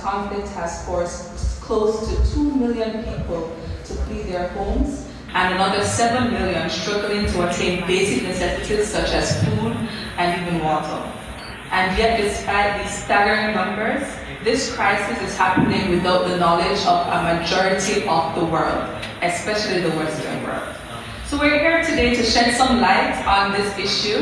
conflict has forced close to 2 million people to flee their homes, and another 7 million struggling to attain basic necessities such as food and even water. And yet, despite these staggering numbers, this crisis is happening without the knowledge of a majority of the world, especially the Western world. So we're here today to shed some light on this issue,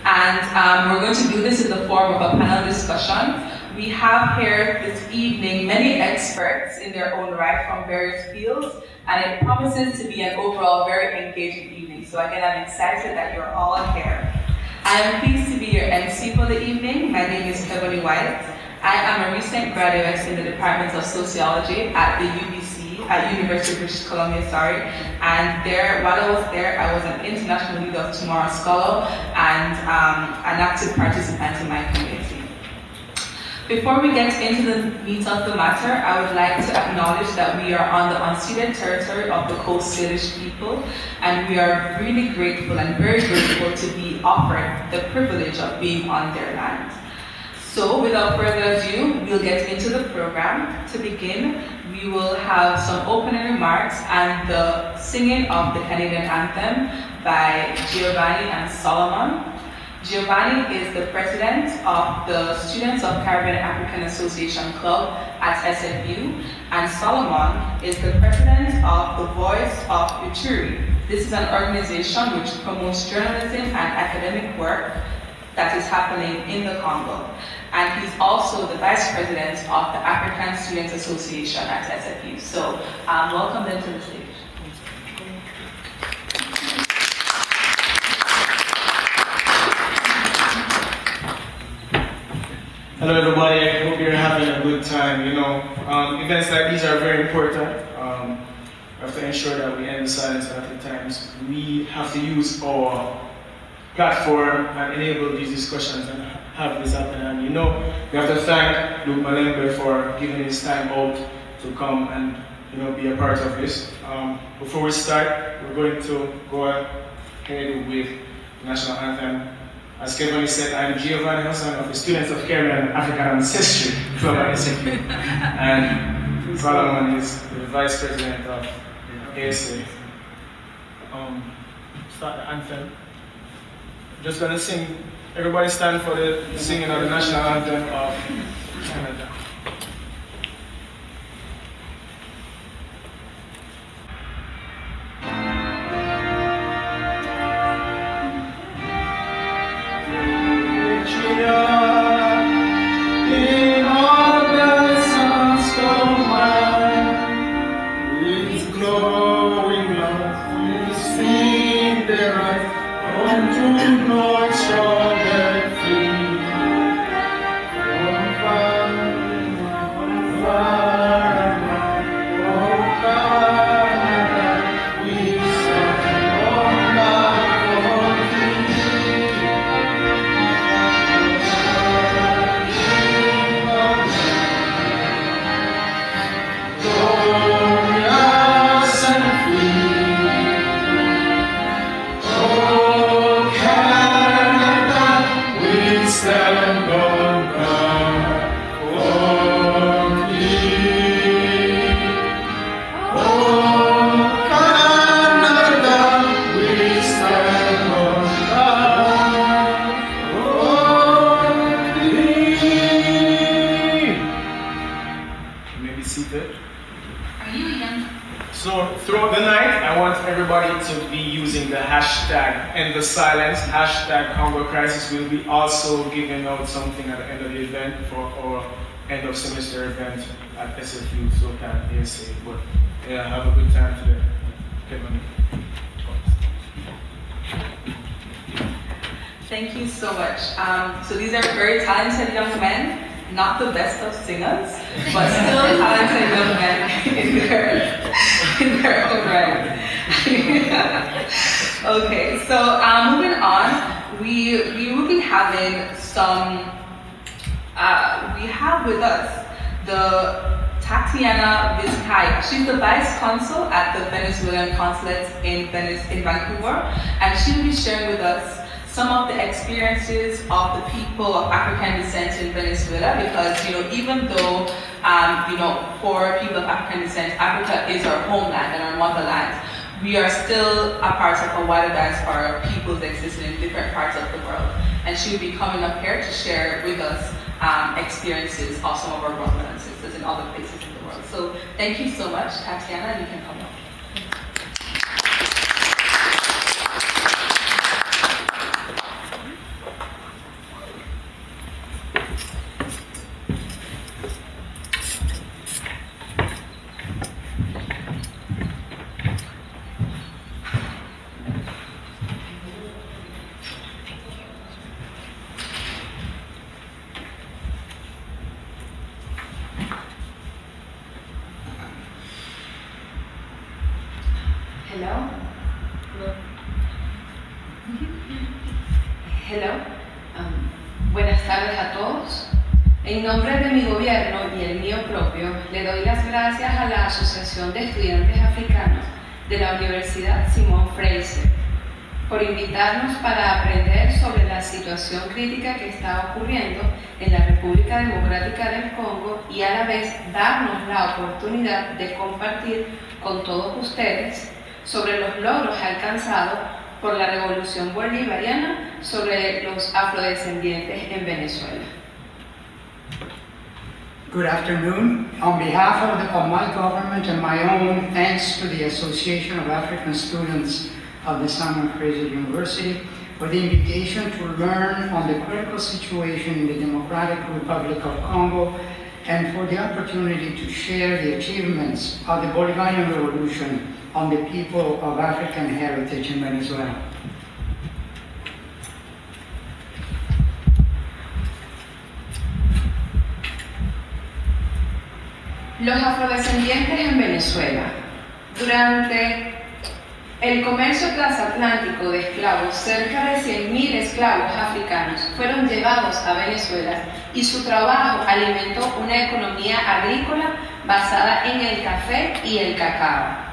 and we're going to do this in the form of a panel discussion. We have here this evening many experts in their own right from various fields, and it promises to be an overall very engaging evening. So again, I'm excited that you're all here. I am pleased to be your MC for the evening. My name is Ebony White. I am a recent graduate in the Department of Sociology at the UBC, at University of British Columbia, and there, while I was there, I was an International Leader of Tomorrow Scholar and an active participant in my community. Before we get into the meat of the matter, I would like to acknowledge that we are on the unceded territory of the Coast Salish people, and we are really grateful and very grateful to be offered the privilege of being on their land. So without further ado, we'll get into the program. To begin, we will have some opening remarks and the singing of the Canadian anthem by Giovanni and Solomon. Giovanni is the president of the Students of Caribbean African Association Club at SFU, and Solomon is the president of the Voice of Ituri. This is an organization which promotes journalism and academic work that is happening in the Congo. And he's also the vice president of the African Students Association at SFU. So welcome them to the stage. Hello everybody, I hope you're having a good time. Events like these are very important. We have to ensure that we end the silence at the times. We have to use our platform and enable these discussions and have this happen. And we have to thank Luke Malembe for giving his time out to come and be a part of this. Before we start, we're going to go ahead with the national anthem. As Kevin said, I'm Giovanni Hassan of the Students of Caribbean African Ancestry Club at SFU. And Solomon is the Vice President of ASA. Start the anthem. Just gonna sing, everybody stand for the singing of the national anthem of Canada. Hashtag Congo Crisis. Will be also giving out something at the end of the event for our end of semester event at SFU, so can ASA. But yeah, have a good time today. Kevin. Thank you so much. So these are very talented young men, not the best of singers, but still talented young men in their own right. Okay, so moving on, we will be having some, we have with us the Tatiana Vizcaya. She's the Vice Consul at the Venezuelan Consulate in Vancouver, and she'll be sharing with us some of the experiences of the people of African descent in Venezuela, because even though for people of African descent, Africa is our homeland and our motherland, we are still a part of a wider diaspora of peoples existing in different parts of the world. And she will be coming up here to share with us experiences of some of our brothers and sisters in other places in the world. So thank you so much, Tatiana, you can come up. Buenas tardes a todos. En nombre de mi gobierno y el mío propio, le doy las gracias a la Asociación de Estudiantes Africanos de la Universidad Simón Fraser por invitarnos para aprender sobre la situación crítica que está ocurriendo en la República Democrática del Congo y a la vez darnos la oportunidad de compartir con todos ustedes sobre los logros alcanzados por la revolución bolivariana sobre los afrodescendientes en Venezuela. Good afternoon. On behalf of my government and my own, thanks to the Association of African Students of the Simon Fraser University for the invitation to learn on the critical situation in the Democratic Republic of Congo and for the opportunity to share the achievements of the Bolivarian Revolution on the people of African heritage in Venezuela. Los afrodescendientes en Venezuela. Durante el comercio transatlántico de esclavos, cerca de 100.000 esclavos africanos fueron llevados a Venezuela y su trabajo alimentó una economía agrícola basada en el café y el cacao.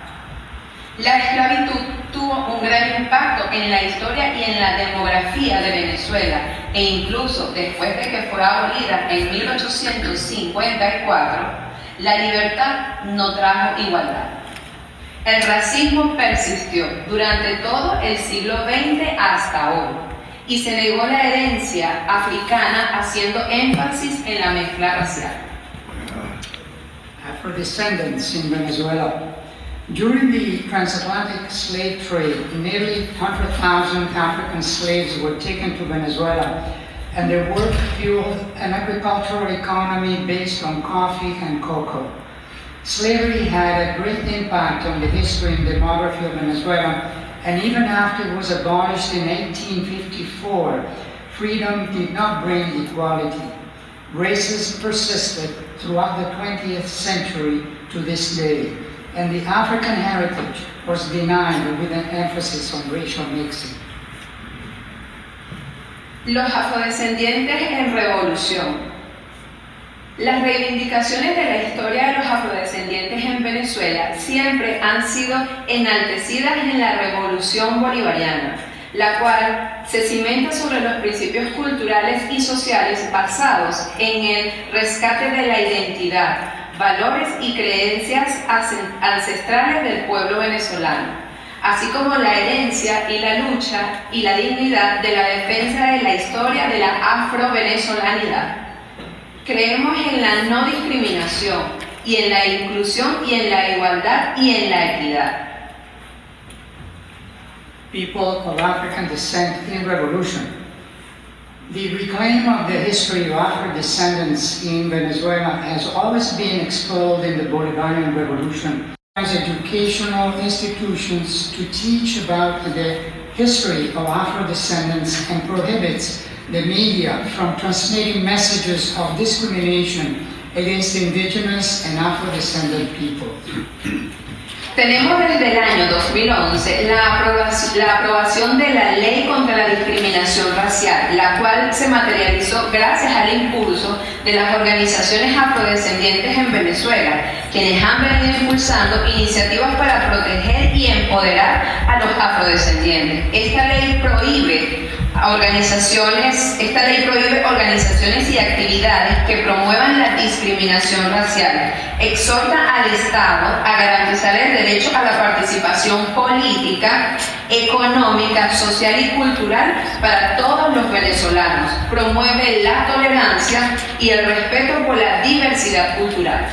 La esclavitud tuvo un gran impacto en la historia y en la demografía de Venezuela, e incluso después de que fuera abolida en 1854, la libertad no trajo igualdad. El racismo persistió durante todo el siglo XX hasta hoy y se negó la herencia africana haciendo énfasis en la mezcla racial. Afro-descendants in Venezuela. During the transatlantic slave trade, nearly 100,000 African slaves were taken to Venezuela, and their work fueled an agricultural economy based on coffee and cocoa. Slavery had a great impact on the history and demography of Venezuela, and even after it was abolished in 1854, freedom did not bring equality. Racism persisted throughout the 20th century to this day, and the African heritage was denied with an emphasis on racial mixing. Los afrodescendientes en revolución. Las reivindicaciones de la historia de los afrodescendientes en Venezuela siempre han sido enaltecidas en la revolución bolivariana, la cual se cimenta sobre los principios culturales y sociales basados en el rescate de la identidad, valores y creencias ancestrales del pueblo venezolano, así como la herencia y la lucha y la dignidad de la defensa de la historia de la afro-venezolanidad. Creemos en la no discriminación y en la inclusión y en la igualdad y en la equidad. People of African descent in revolution. The reclaim of the history of Afro-descendants in Venezuela has always been explored in the Bolivarian Revolution. As educational institutions to teach about the history of Afro-descendants and prohibits the media from transmitting messages of discrimination against indigenous and Afro-descendant people. Tenemos desde el año 2011 la aprobación de la Ley contra la Discriminación Racial, la cual se materializó gracias al impulso de las organizaciones afrodescendientes en Venezuela, quienes han venido impulsando iniciativas para proteger y empoderar a los afrodescendientes. Esta ley prohíbe esta ley prohíbe organizaciones y actividades que promuevan la discriminación racial. Exhorta al Estado a garantizar el derecho a la participación política, económica, social y cultural para todos los venezolanos. Promueve la tolerancia y el respeto por la diversidad cultural.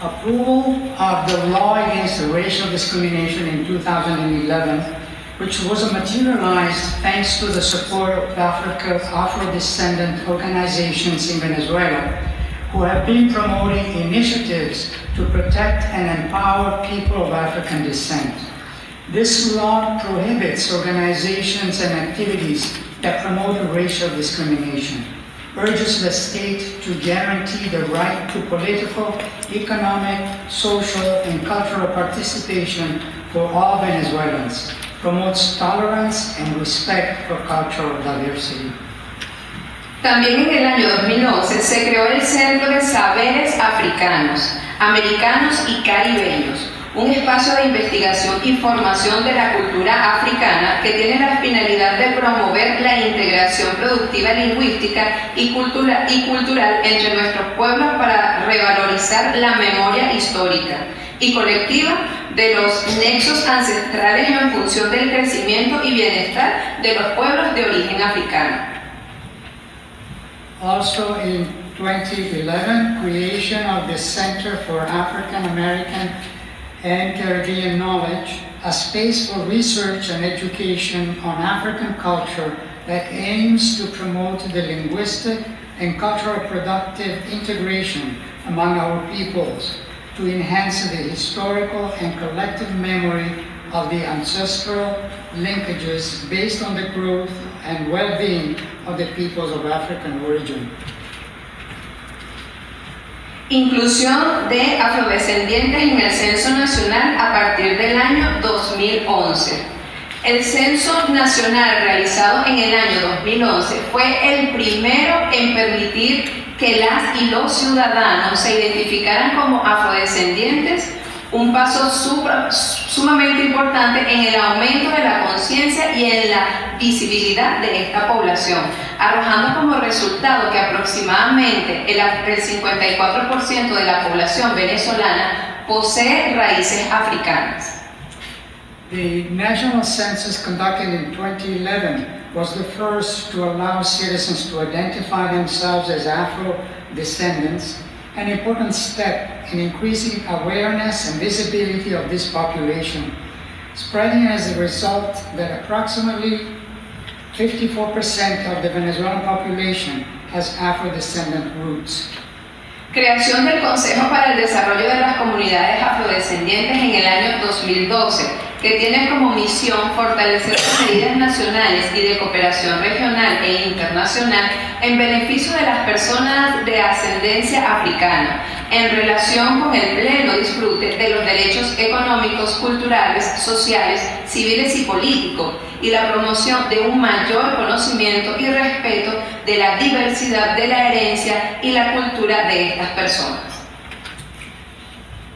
Approval of the law against racial discrimination in 2011, which was materialized thanks to the support of Afro-descendant organizations in Venezuela, who have been promoting initiatives to protect and empower people of African descent. This law prohibits organizations and activities that promote racial discrimination, urges the state to guarantee the right to political, economic, social, and cultural participation for all Venezuelans, promotes tolerance and respect for cultural diversity. También en el año 2011 se creó el Centro de Saberes Africanos, Americanos y Caribeños, un espacio de investigación y formación de la cultura africana que tiene la finalidad de promover la integración productiva, lingüística y cultural entre nuestros pueblos para revalorizar la memoria histórica y colectiva de los nexos ancestrales en función del crecimiento y bienestar de los pueblos de origen africano. Also in 2011, creation of the Center for African American and Caribbean Knowledge, a space for research and education on African culture that aims to promote the linguistic and cultural productive integration among our peoples, to enhance the historical and collective memory of the ancestral linkages based on the growth and well-being of the peoples of African origin. Inclusión de afrodescendientes en el Censo Nacional a partir del año 2011. El Censo Nacional realizado en el año 2011 fue el primero en permitir que las y los ciudadanos se identificaran como afrodescendientes, un paso sumamente importante en el aumento de la conciencia y en la visibilidad de esta población, arrojando como resultado que aproximadamente el 54% de la población venezolana posee raíces africanas. The national census conducted in 2011 was the first to allow citizens to identify themselves as Afro-descendants, an important step in increasing awareness and visibility of this population, spreading as a result that approximately 54% of the Venezuelan population has Afro-descendant roots. Creación del Consejo para el Desarrollo de las Comunidades Afrodescendientes en el año 2012, que tiene como misión fortalecer las medidas nacionales y de cooperación regional e internacional en beneficio de las personas de ascendencia africana, en relación con el pleno disfrute de los derechos económicos, culturales, sociales, civiles y políticos, y la promoción de un mayor conocimiento y respeto de la diversidad de la herencia y la cultura de estas personas.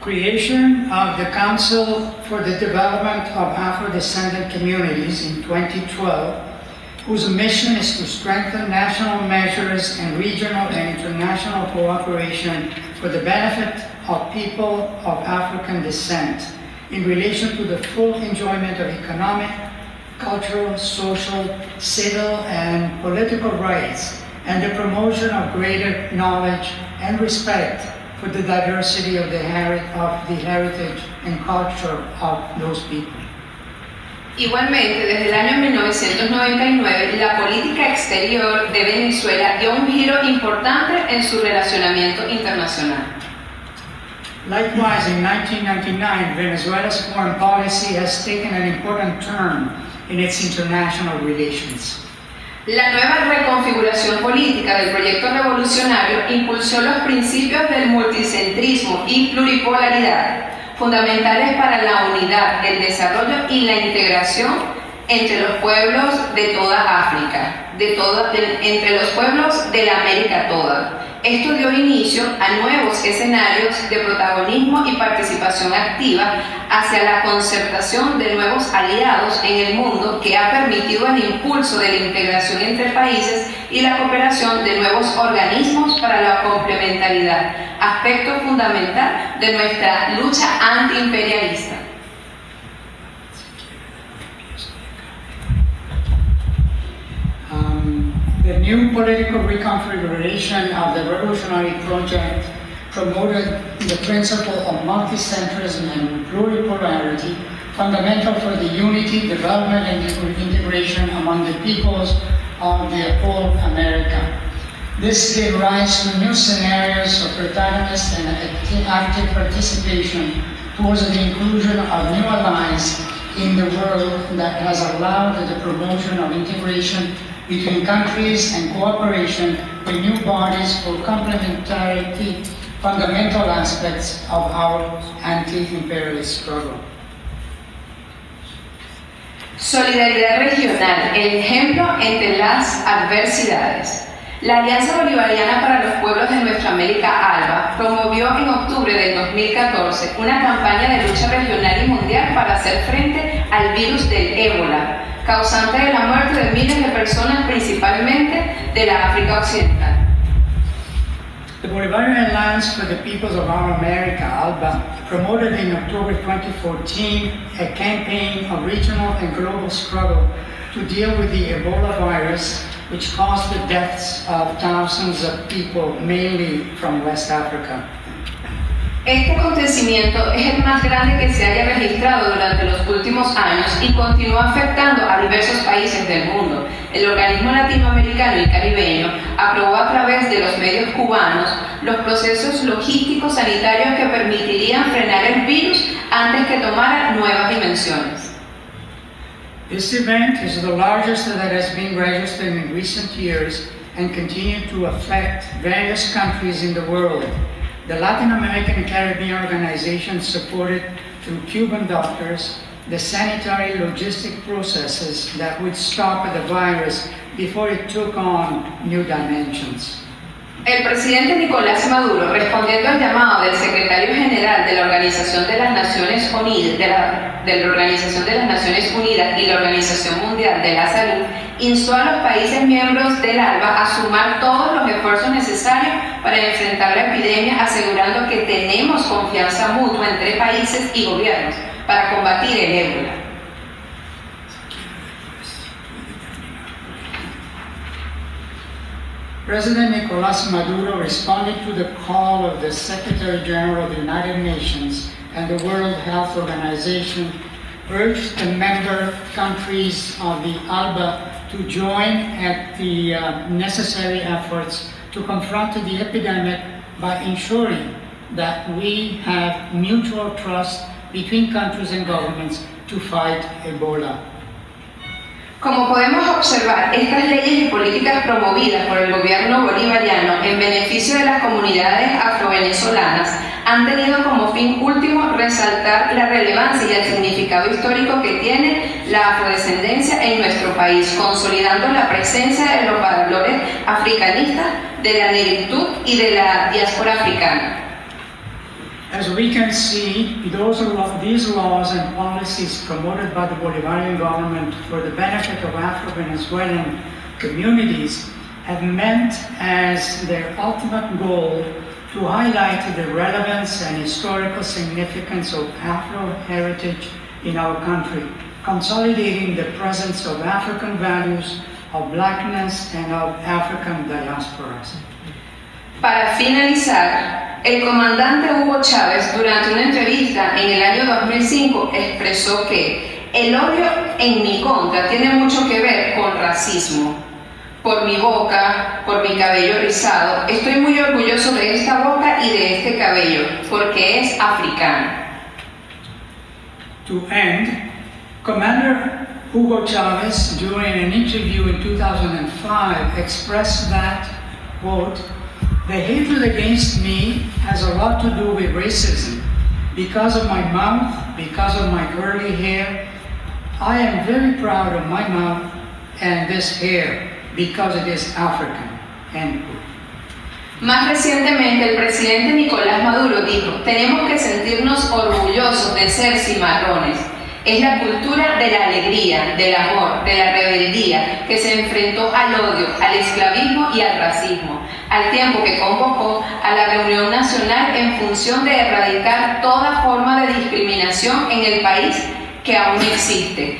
Creation of the Council for the Development of Afro-Descendant Communities in 2012, whose mission is to strengthen national measures and regional and international cooperation for the benefit of people of African descent in relation to the full enjoyment of economic, cultural, social, civil, and political rights, and the promotion of greater knowledge and respect for the diversity of the heritage and culture of those people. Igualmente, desde el año 1999, la política exterior de Venezuela dio un giro importante en su relacionamiento internacional. Likewise, in 1999, Venezuela's foreign policy has taken an important turn in its international relations. La nueva reconfiguración política del proyecto revolucionario impulsó los principios del multicentrismo y pluripolaridad, fundamentales para la unidad, el desarrollo y la integración entre los pueblos de toda África, entre los pueblos de la América toda, Esto dio inicio a nuevos escenarios de protagonismo y participación activa hacia la concertación de nuevos aliados en el mundo que ha permitido el impulso de la integración entre países y la cooperación de nuevos organismos para la complementariedad, aspecto fundamental de nuestra lucha antiimperialista. The new political reconfiguration of the revolutionary project promoted the principle of multicentrism and pluripolarity, fundamental for the unity, development, and integration among the peoples of the whole America. This gave rise to new scenarios of protagonist and active participation towards the inclusion of new allies in the world that has allowed the promotion of integration between countries and cooperation with new bodies for complementarity, fundamental aspects of our anti-imperialist struggle. Solidaridad regional, el ejemplo entre las adversidades. La Alianza Bolivariana para los Pueblos de Nuestra América, ALBA, promovió en octubre del 2014 una campaña de lucha regional y mundial para hacer frente al virus del ébola, causante de la muerte de miles de personas, principalmente de la África Occidental. The Bolivarian Alliance for the Peoples of Our America, ALBA, promoted in October 2014 a campaign of regional and global struggle to deal with the Ebola virus, which caused the deaths of thousands of people, mainly from West Africa. Este acontecimiento es el más grande que se haya registrado durante los últimos años y continúa afectando a diversos países del mundo. El organismo latinoamericano y caribeño aprobó a través de los medios cubanos los procesos logísticos sanitarios que permitirían frenar el virus antes que tomara nuevas dimensiones. This event is the largest that has been registered in recent years and continues to affect various countries in the world. The Latin American and Caribbean organization supported through Cuban doctors the sanitary logistic processes that would stop the virus before it took on new dimensions. El presidente Nicolás Maduro, respondiendo al llamado del secretario general de la Organización de las Naciones Unidas, de la Organización de las Naciones Unidas y la Organización Mundial de la Salud, instó a los países miembros del ALBA a sumar todos los esfuerzos necesarios para enfrentar la epidemia, asegurando que tenemos confianza mutua entre países y gobiernos para combatir el ébola. President Nicolás Maduro responded to the call of the Secretary General of the United Nations and the World Health Organization, urged the member countries of the ALBA to join at the necessary efforts to confront the epidemic by ensuring that we have mutual trust between countries and governments to fight Ebola. Como podemos observar, estas leyes y políticas promovidas por el gobierno bolivariano en beneficio de las comunidades afrovenezolanas han tenido como fin último resaltar la relevancia y el significado histórico que tiene la afrodescendencia en nuestro país, consolidando la presencia de los valores africanistas, de la negritud y de la diáspora africana. As we can see, these laws and policies promoted by the Bolivarian government for the benefit of Afro-Venezuelan communities have meant as their ultimate goal to highlight the relevance and historical significance of Afro heritage in our country, consolidating the presence of African values, of blackness, and of African diasporas. Para finalizar, el comandante Hugo Chávez, durante una entrevista en el año 2005, expresó que el odio en mi contra tiene mucho que ver con racismo. Por mi boca, por mi cabello rizado, estoy muy orgulloso de esta boca y de este cabello, porque es africano. To end, Commander Hugo Chávez, during an interview in 2005, expressed that, quote, "The hatred against me has a lot to do with racism. Because of my mouth, because of my curly hair, I am very proud of my mouth and this hair because it is African." End quote. Más recientemente, el presidente Nicolás Maduro dijo: tenemos que sentirnos orgullosos de ser cimarrones. Es la cultura de la alegría, del amor, de la rebeldía, que se enfrentó al odio, al esclavismo y al racismo, al tiempo que convocó a la reunión nacional en función de erradicar toda forma de discriminación en el país que aún existe.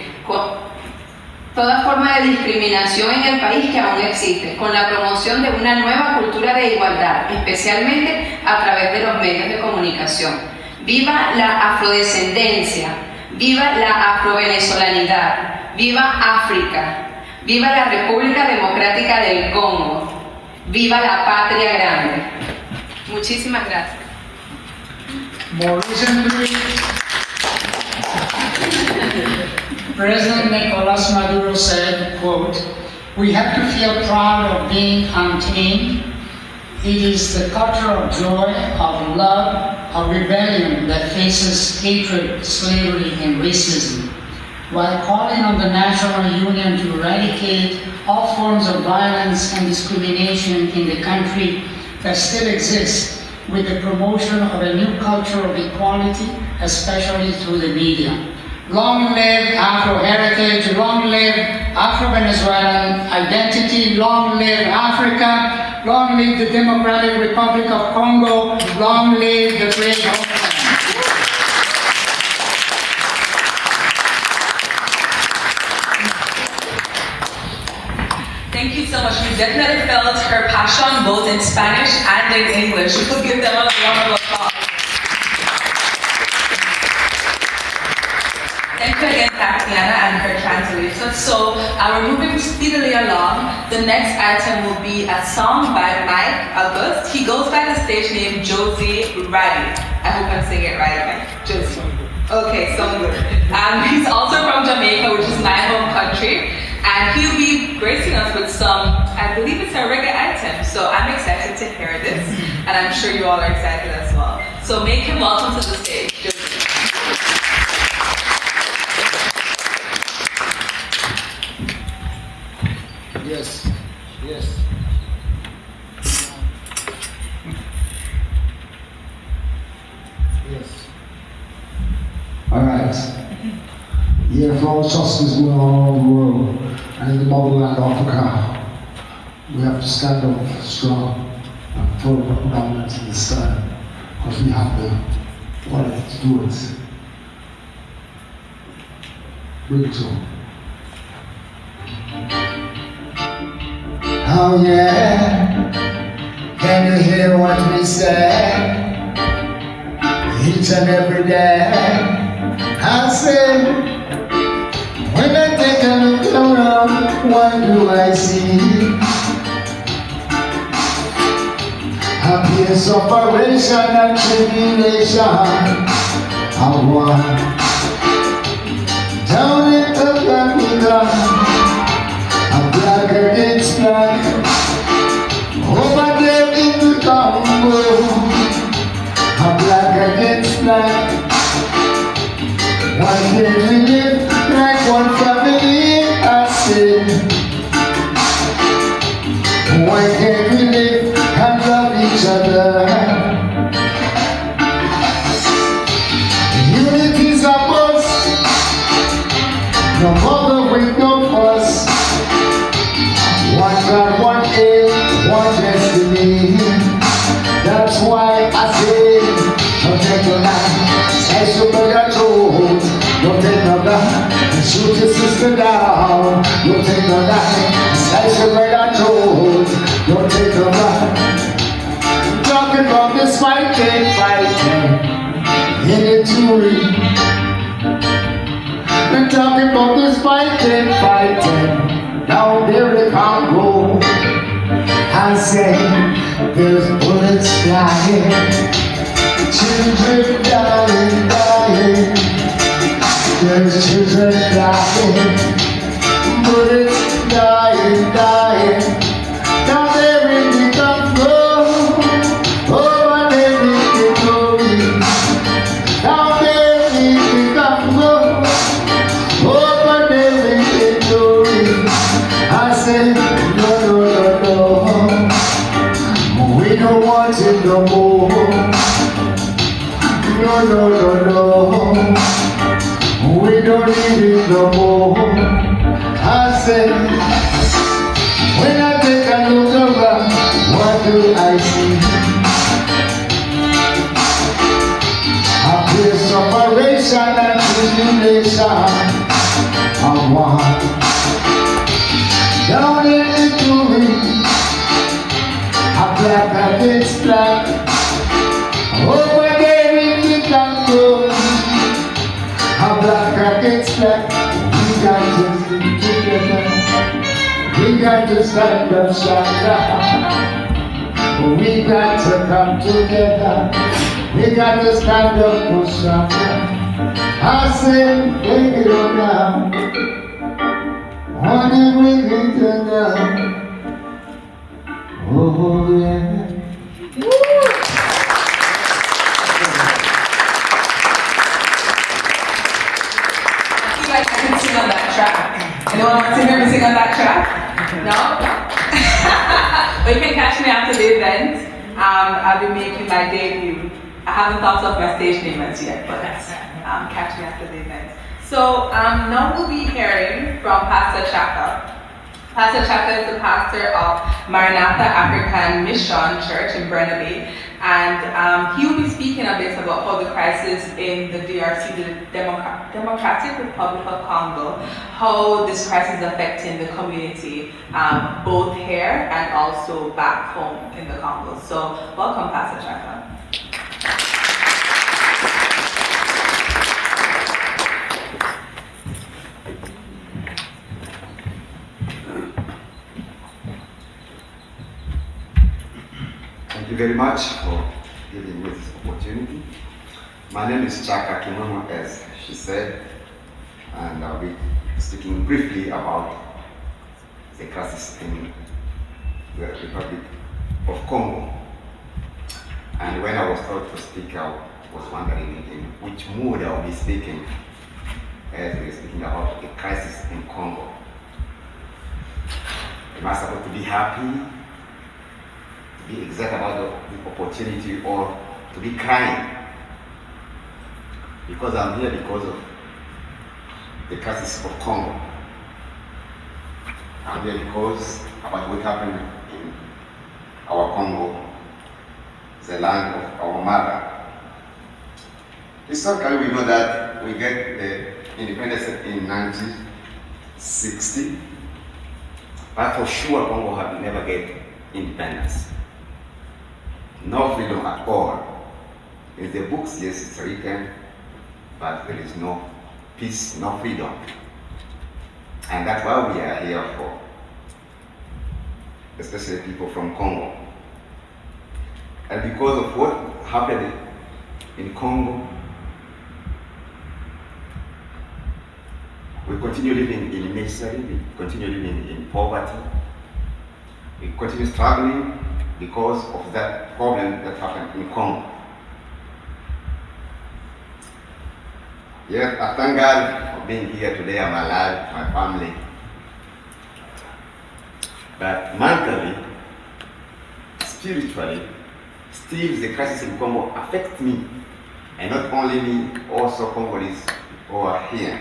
Toda forma de discriminación en el país que aún existe, con la promoción de una nueva cultura de igualdad, especialmente a través de los medios de comunicación. ¡Viva la afrodescendencia! ¡Viva la afrovenezolanidad! ¡Viva África! ¡Viva la República Democrática del Congo! ¡Viva la patria grande! Muchísimas gracias. More recently, President Nicolas Maduro said, quote, "We have to feel proud of being untamed. It is the culture of joy, of love, of rebellion that faces hatred, slavery, and racism, while calling on the national union to eradicate all forms of violence and discrimination in the country that still exists, with the promotion of a new culture of equality, especially through the media. Long live Afro-heritage, long live Afro-Venezuelan identity, long live Africa, long live the Democratic Republic of Congo, long live the great homeland." Thank you so much. We definitely felt her passion both in Spanish and in English. We could give them a round of applause. Thank you again, Tatiana, and her translator. So, we're moving speedily along. The next item will be a song by Mike August. He goes by the stage name Josie Riley. I hope I'm saying it right, Mike. Josie. Okay, so good. He's also from Jamaica, which is my home country. And he'll be gracing us with some, I believe it's a reggae item. So I'm excited to hear this. And I'm sure you all are excited as well. So make him welcome to the stage. Josie. Yes, yes. Yes. All right. Yeah, for all justice going on all the world and in the motherland of Africa, we have to stand up strong and throw dominance in the sky, because we have the quality to do it. Bring it on. Oh yeah, can you hear what we say? Each and every day, I say, when I take a look around, what do I see? Happy separation and tribulation of one. Down in the Africa, black against black, over there in the Congo, a black against black. Why can't we live like one family? I say, why can't we live and love each other? Unity's a must, no bother with no fuss. One God, one aim, one destiny. That's why I say, don't take no life, as your brother told. Don't take no life, and shoot your sister down. Don't take no life, as your brother told. Don't take no life. Talking about this fighting in Ituri. We're talking about this fighting. Down there in Congo, I say, there's bullets flying, children dying, there's children dying, bullets dying, down there in the Congo, over there in Ituri, down there in the Congo, over there in Ituri. I said, no, we don't no more. I say, when I take a look around, what do I see? A place of separation and tribulation of one. Down in Ituri, a black against black. Over there in the Congo, a black against black. We got to stick together. We got to stand up stronger. We got to come together. We got to stand up for stronger. I said, take it on down. Wanna bring it down. Oh yeah. I can sing on that track. Anyone want to hear me sing on that track? No? But you can catch me after the event. I'll be making my debut. I haven't thought of my stage name as yet, but catch me after the event. So now we'll be hearing from Pastor Chaka. Pastor Chaka is the pastor of Maranatha African Mission Church in Burnaby, and he will be speaking a bit about how the crisis in the DRC, the Democratic Republic of Congo, how this crisis is affecting the community, both here and also back home in the Congo. So welcome, Pastor Chaka. Thank you very much for giving me this opportunity. My name is Chaka Kimono, as she said, and I'll be speaking briefly about the crisis in the Republic of Congo. And when I was told to speak, I was wondering in which mood I will be speaking, as we're speaking about the crisis in Congo. Am I supposed to be happy? Be excited about the opportunity, or to be crying? Because I'm here because of the crisis of Congo. I'm here because about what happened in our Congo, the land of our mother. Historically, we know that we get the independence in 1960, but for sure Congo have never get independence. No freedom at all. In the books, yes, it's written, but there is no peace, no freedom. And that's why we are here for, especially people from Congo. And because of what happened in Congo, we continue living in misery, we continue living in poverty, we continue struggling because of that problem that happened in Congo. Yes, I thank God for being here today. I'm alive, my family. But mentally, spiritually, still the crisis in Congo affects me. And not only me, also Congolese who are here.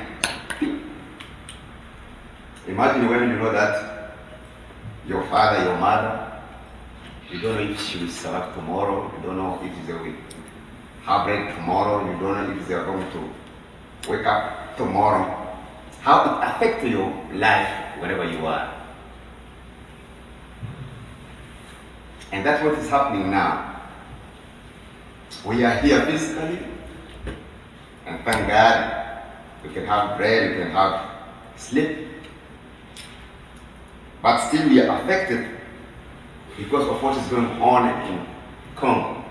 Imagine when you know that your father, your mother, you don't know if she will survive tomorrow, you don't know if they will have bread tomorrow, you don't know if they are going to wake up tomorrow. How it affects your life wherever you are. And that's what is happening now. We are here physically, and thank God we can have bread, we can have sleep, but still we are affected because of what is going on in Congo.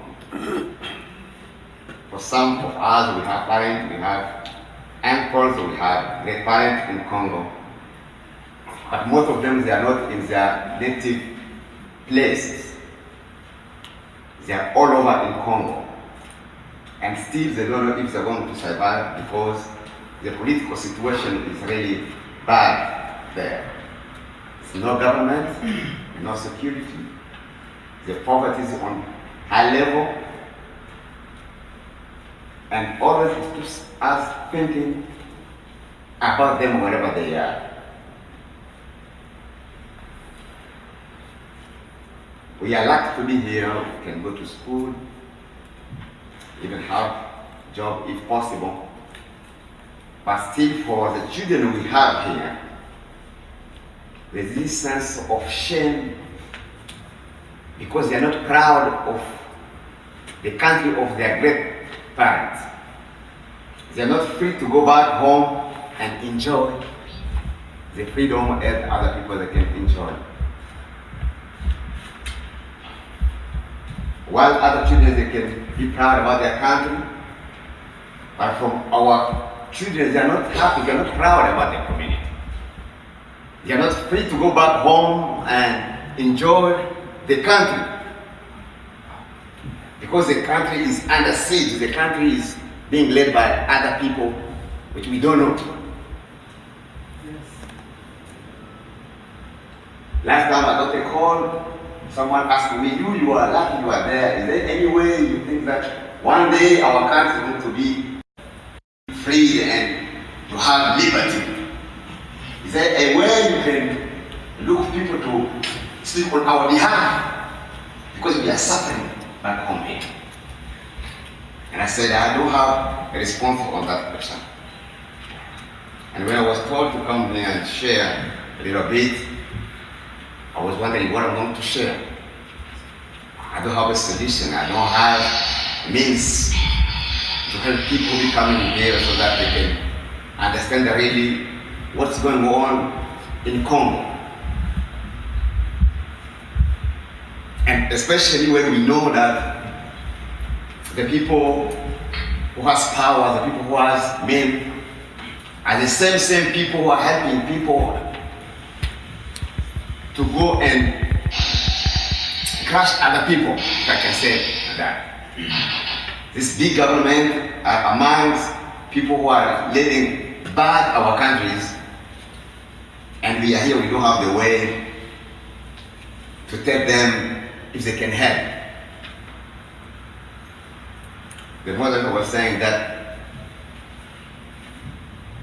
For some of us, we have parents, we have uncles, we have great parents in Congo, but most of them, they are not in their native places. They are all over in Congo, and still they don't know if they're going to survive because the political situation is really bad there. There's no government, no security, the poverty is on high level, and all this puts us thinking about them wherever they are. We are lucky to be here. We can go to school, even have a job if possible. But still, for the children we have here, there's this sense of shame because they are not proud of the country of their great parents. They are not free to go back home and enjoy the freedom as other people that can enjoy. While other children, they can be proud about their country, but from our children, they are not happy, they are not proud about their community. They are not free to go back home and enjoy the country. Because the country is under siege, the country is being led by other people, which we don't know. Last time I got a call, someone asked me, you are lucky you are there. Is there any way you think that one day our country is going to be free and to have liberty? Is there a way you can look people to speak on our behalf? Because we are suffering back home here. And I said, I don't have a response on that question. And when I was told to come here and share a little bit, I was wondering what I'm going to share. I don't have a solution. I don't have means to help people be coming here so that they can understand really what's going on in Congo. And especially when we know that the people who has power, the people who has men, are the same people who are helping people to go and crush other people, if I can say that. This big government are amongst people who are leading bad our countries, and we are here, we don't have the way to tell them if they can help. The moderator was saying that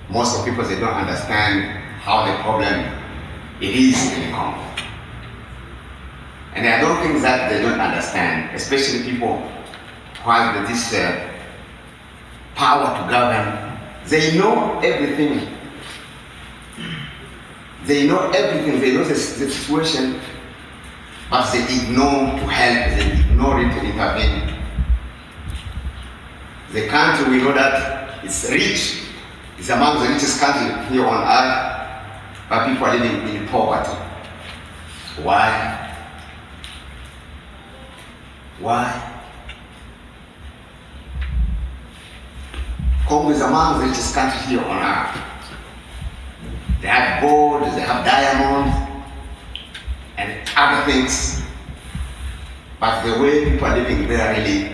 most of the people, they don't understand how the problem it is in Congo. And I don't think that they don't understand, especially people who have this power to govern. They know everything. They know everything, they know the situation, but they ignore to help, they ignore it to intervene. The country, we know that it's rich, it's among the richest countries here on earth, but people are living in poverty. Why? Why? Congo is among the richest countries here on earth. They have gold, they have diamonds, and other things. But the way people are living there really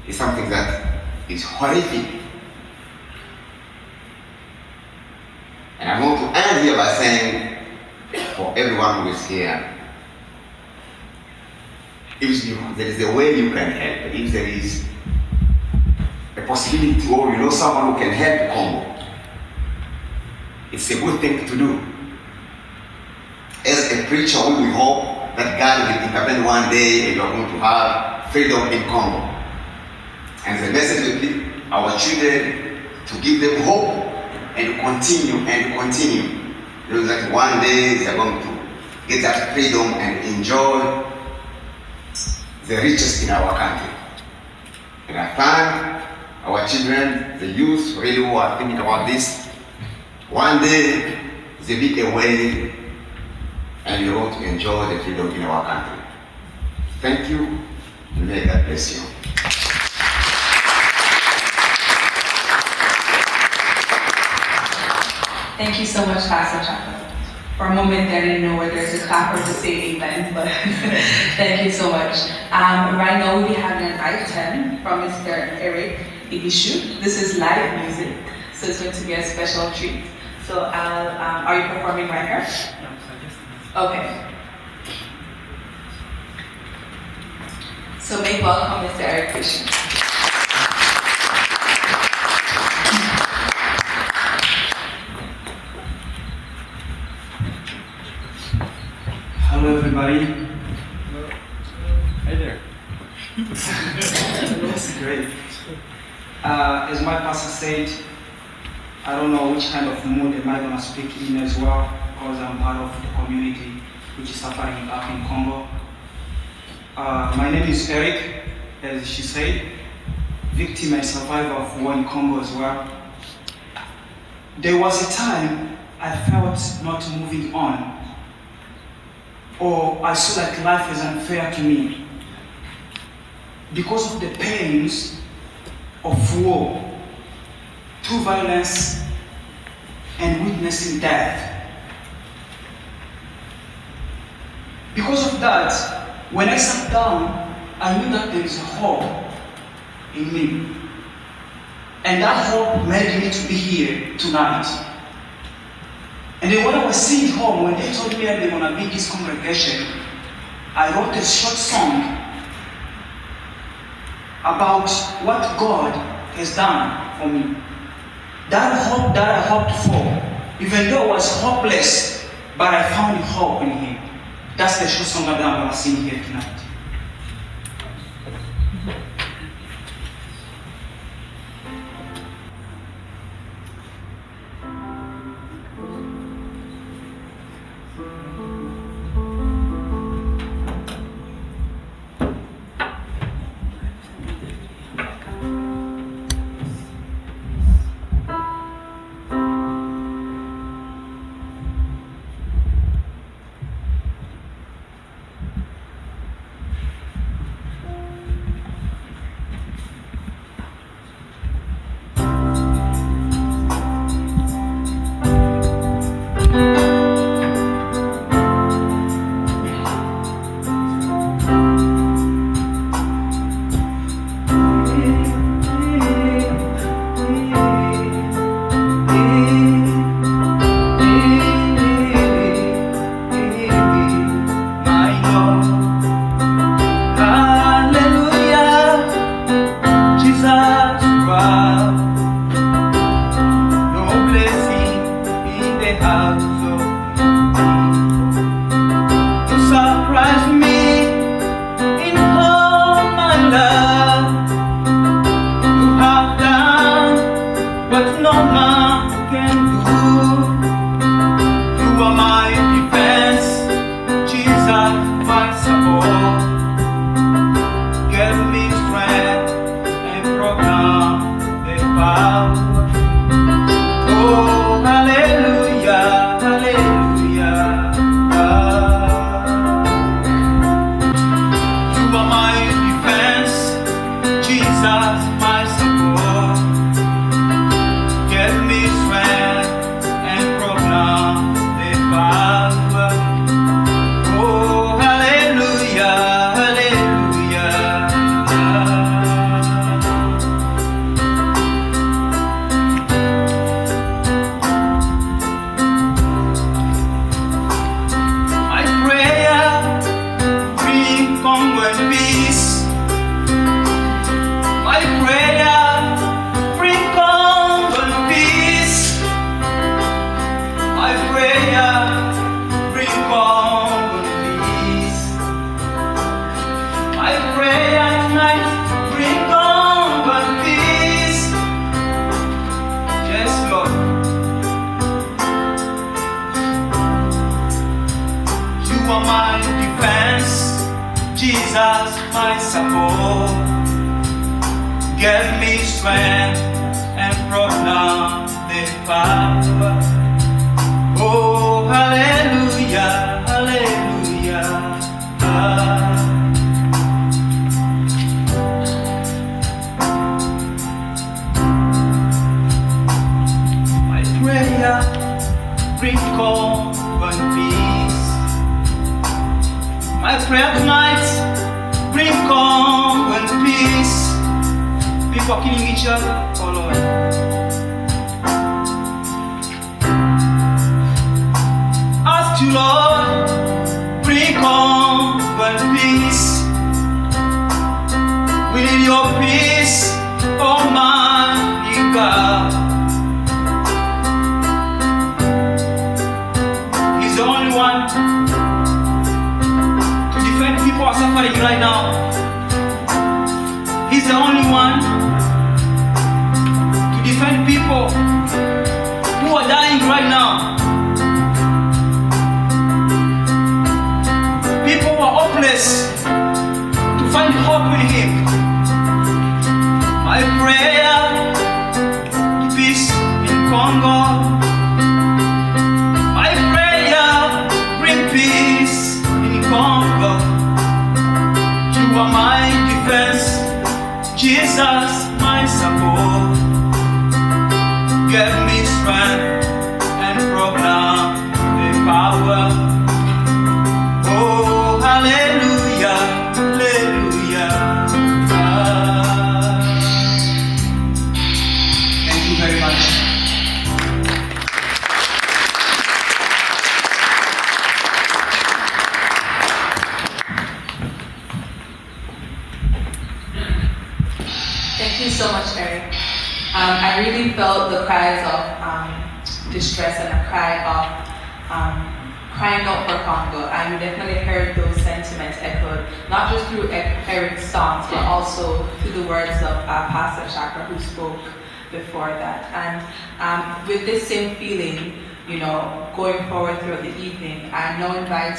is something that is horrific. And I want to end here by saying, for everyone who is here, if there is a way you can help, if there is a possibility or you know someone who can help Congo, it's a good thing to do. As a preacher, we hope that God will intervene one day and we are going to have freedom in Congo. And the message will be our children to give them hope and continue and continue. You know that one day they are going to get that freedom and enjoy the richest in our country. And I thank our children, the youth really who are thinking about this. One day there will be a way and we want to enjoy the freedom in our country. Thank you, and may God bless you. Thank you so much, Pastor Chapa. For a moment there, I didn't know whether to clap or to say amen, but thank you so much. Right now we'll be having an item from Mr. Eric Ibishu. This is live music, so it's going to be a special treat. So are you performing right here? Okay. So make welcome Mr. Eric Ibishu. everybody. Hi there. That's great. As my pastor said, I don't know which kind of mood am I going to speak in as well, because I'm part of the community which is suffering back in Congo. My name is Eric, as she said, victim and survivor of war in Congo as well. There was a time I felt not moving on, or I saw like life is unfair to me because of the pains of war, through violence and witnessing death. Because of that, when I sat down, I knew that there is a hope in me. And that hope made me to be here tonight. And then when I was sitting home, when they told me that they were going to be this congregation, I wrote a short song about what God has done for me. That hope that I hoped for, even though I was hopeless, but I found hope in Him. That's the short song that I'm going to sing here tonight. He's the only one dying right now. He's the only one to defend people who are dying right now. People who are hopeless to find hope in him. My prayer to peace in Congo. My prayer bring peace in Congo. You are my defense, Jesus, my support. Give me strength and proclaim the power. Oh, hallelujah, hallelujah. Thank you very much. Thank you so much, Eric. I really felt the cries of distress and a cry of crying out for Congo, and we definitely heard those sentiments echoed, not just through Eric's songs, but also through the words of Pastor Chakra, who spoke before that. And with this same feeling, you know, going forward throughout the evening, I now invite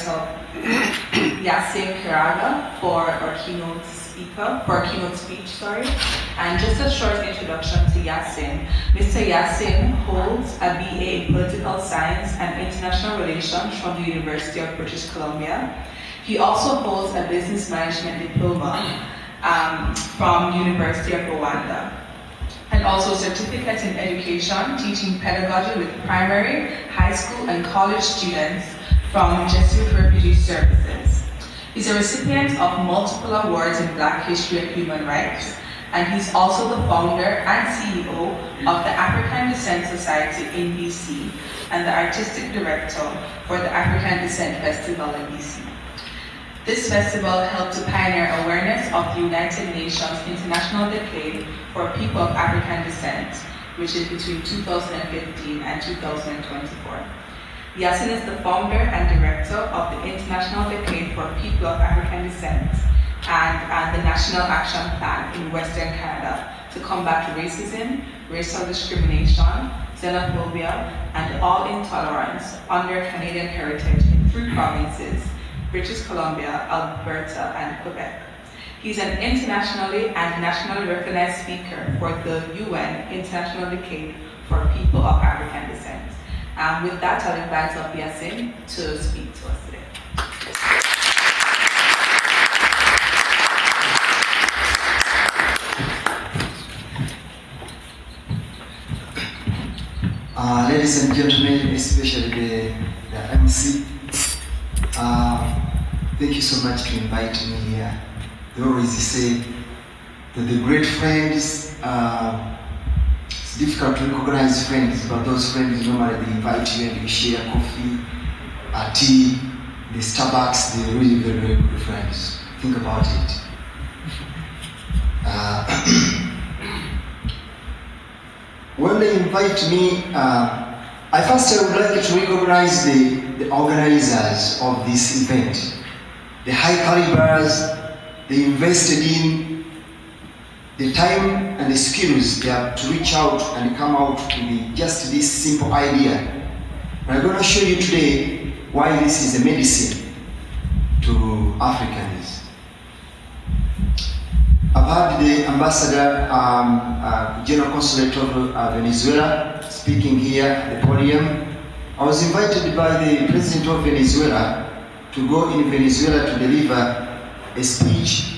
Yasin Kiraga for our keynote speech, and just a short introduction to Yasin. Mr. Yasin holds a BA in Political Science and International Relations from the University of British Columbia. He also holds a Business Management Diploma from University of Rwanda, and also certificates in education, teaching pedagogy with primary, high school, and college students from Jesuit Refugee Services. He's a recipient of multiple awards in Black History and Human Rights, and he's also the founder and CEO of the African Descent Society in BC and the artistic director for the African Descent Festival in BC. This festival helped to pioneer awareness of the United Nations International Decade for People of African Descent, which is between 2015 and 2024. Yasin is the founder and director of the International Decade for People of African Descent and the National Action Plan in Western Canada to combat racism, racial discrimination, xenophobia, and all intolerance under Canadian heritage in 3 provinces, British Columbia, Alberta, and Quebec. He's an internationally and nationally recognized speaker for the UN International Decade for People of African Descent. With that, I'll invite up Yasin to speak to us today. Ladies and gentlemen, especially the MC, thank you so much for inviting me here. They always say that the great friends, it's difficult to recognize friends, but those friends normally they invite you and you share coffee, tea, the Starbucks, they're really very, very good friends. Think about it. When they invite me, I would like to recognize the organizers of this event. The high calibers they invested in, the time and the skills they have to reach out and come out with just this simple idea. And I'm going to show you today why this is a medicine to Africans. I've had the ambassador, General Consulate of Venezuela speaking here at the podium. I was invited by the President of Venezuela to go in Venezuela to deliver a speech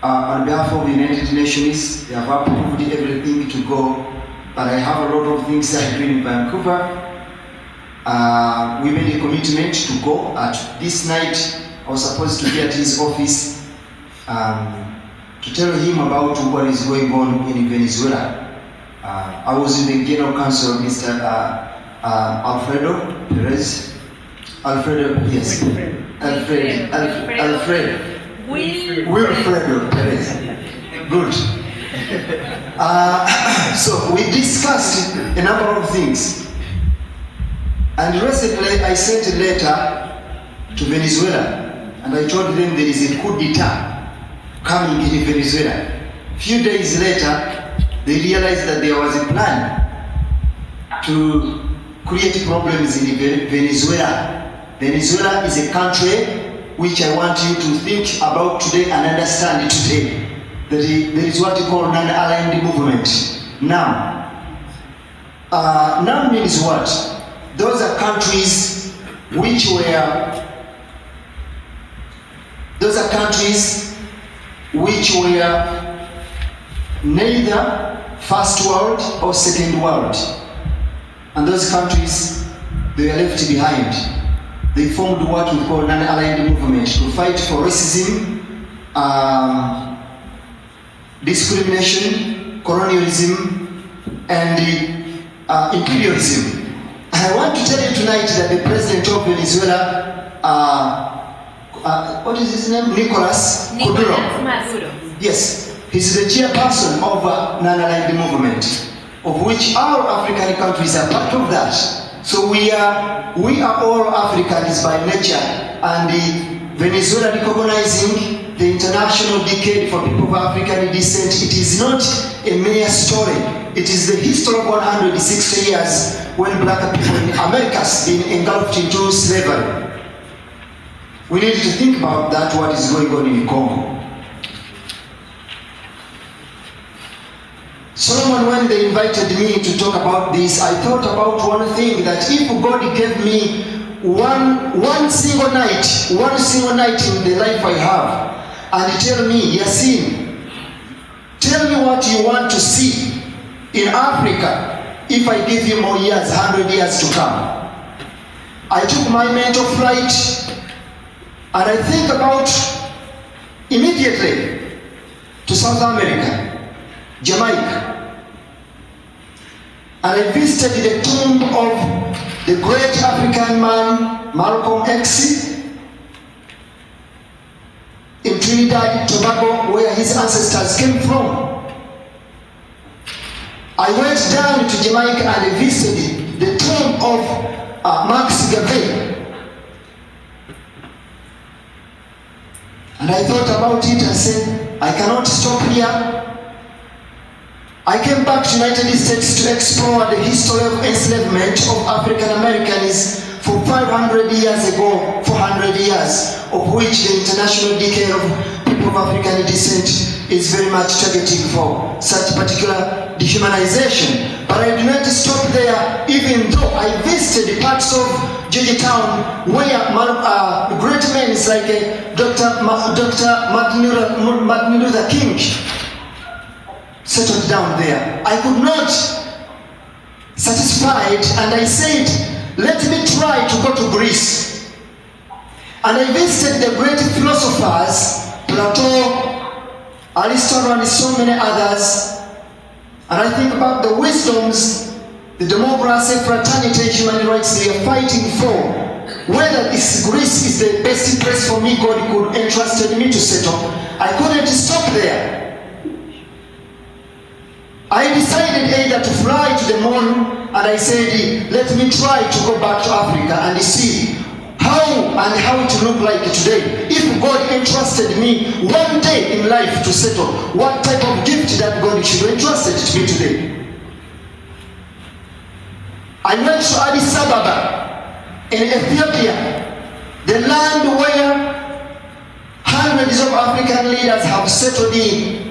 on behalf of the United Nations. They have approved everything to go, but I have a lot of things I do in Vancouver. We made a commitment to go. At this night, I was supposed to be at his office to tell him about what is going on in Venezuela. I was in the General Council, Mr. Alfredo Perez. Alfredo, yes. Wilfredo Perez. Good. So we discussed a number of things. And recently I sent a letter to Venezuela and I told them there is a coup d'etat coming in Venezuela. Few days later, they realized that there was a plan to create problems in Venezuela. Venezuela is a country which I want you to think about today and understand today. That there is what you call non-aligned movement. Now means what? Those are countries which were neither first world or second world. And those countries, they were left behind. They formed what we call non-aligned movement to fight for racism, discrimination, colonialism, and imperialism. And I want to tell you tonight that the president of Venezuela, what is his name? Nicolas Maduro. Yes, he's the chairperson of non-aligned movement, of which all African countries are part of that. So we are all Africans by nature, and Venezuela recognizing the International Decade for People of African Descent, it is not a mere story. It is the history of 160 years when black people in Americas been engulfed into slavery. We need to think about that, what is going on in Congo. Solomon, when they invited me to talk about this, I thought about one thing, that if God gave me one single night in the life I have, and tell me, Yasin, tell me what you want to see in Africa if I give you more years, 100 years to come. I took my mental flight and I think about immediately to South America, Jamaica. And I visited the tomb of the great African man, Malcolm X, in Trinidad, Tobago, where his ancestors came from. I went down to Jamaica and I visited the tomb of Max Garvey. And I thought about it and said, I cannot stop here. I came back to the United States to explore the history of enslavement of African Americans for 500 years ago, 400 years, of which the International Decade of People of African Descent is very much targeting for such particular dehumanization. But I did not stop there, even though I visited parts of Georgetown where great men like Dr. Martin Luther King settled down there. I could not satisfied, and I said, let me try to go to Greece. And I visited the great philosophers, Plato, Aristotle, and so many others. And I think about the wisdoms, the democracy, fraternity, human rights they are fighting for. Whether this Greece is the best place for me, God could entrusted me to settle. I couldn't stop there. I decided either to fly to the moon, and I said, let me try to go back to Africa and see how it look like today. If God entrusted me one day in life to settle, what type of gift that God should entrusted to me today? I went to Addis Ababa in Ethiopia, the land where hundreds of African leaders have settled in.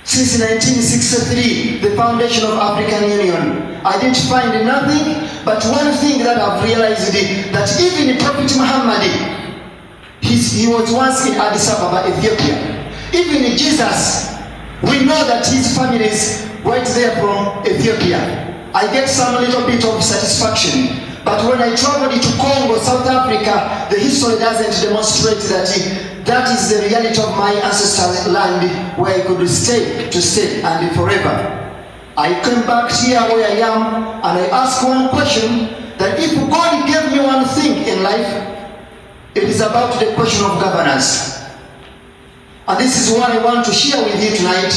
Since 1963, the foundation of African Union, I didn't find nothing, but one thing that I've realized is that even Prophet Muhammad, he was once in Addis Ababa, Ethiopia. Even Jesus, we know that his family is right there from Ethiopia. I get some little bit of satisfaction. But when I traveled to Congo, South Africa, the history doesn't demonstrate that is the reality of my ancestral land where I could stay and forever. I came back here where I am and I ask one question, that if God gave me one thing in life, it is about the question of governance. And this is what I want to share with you tonight.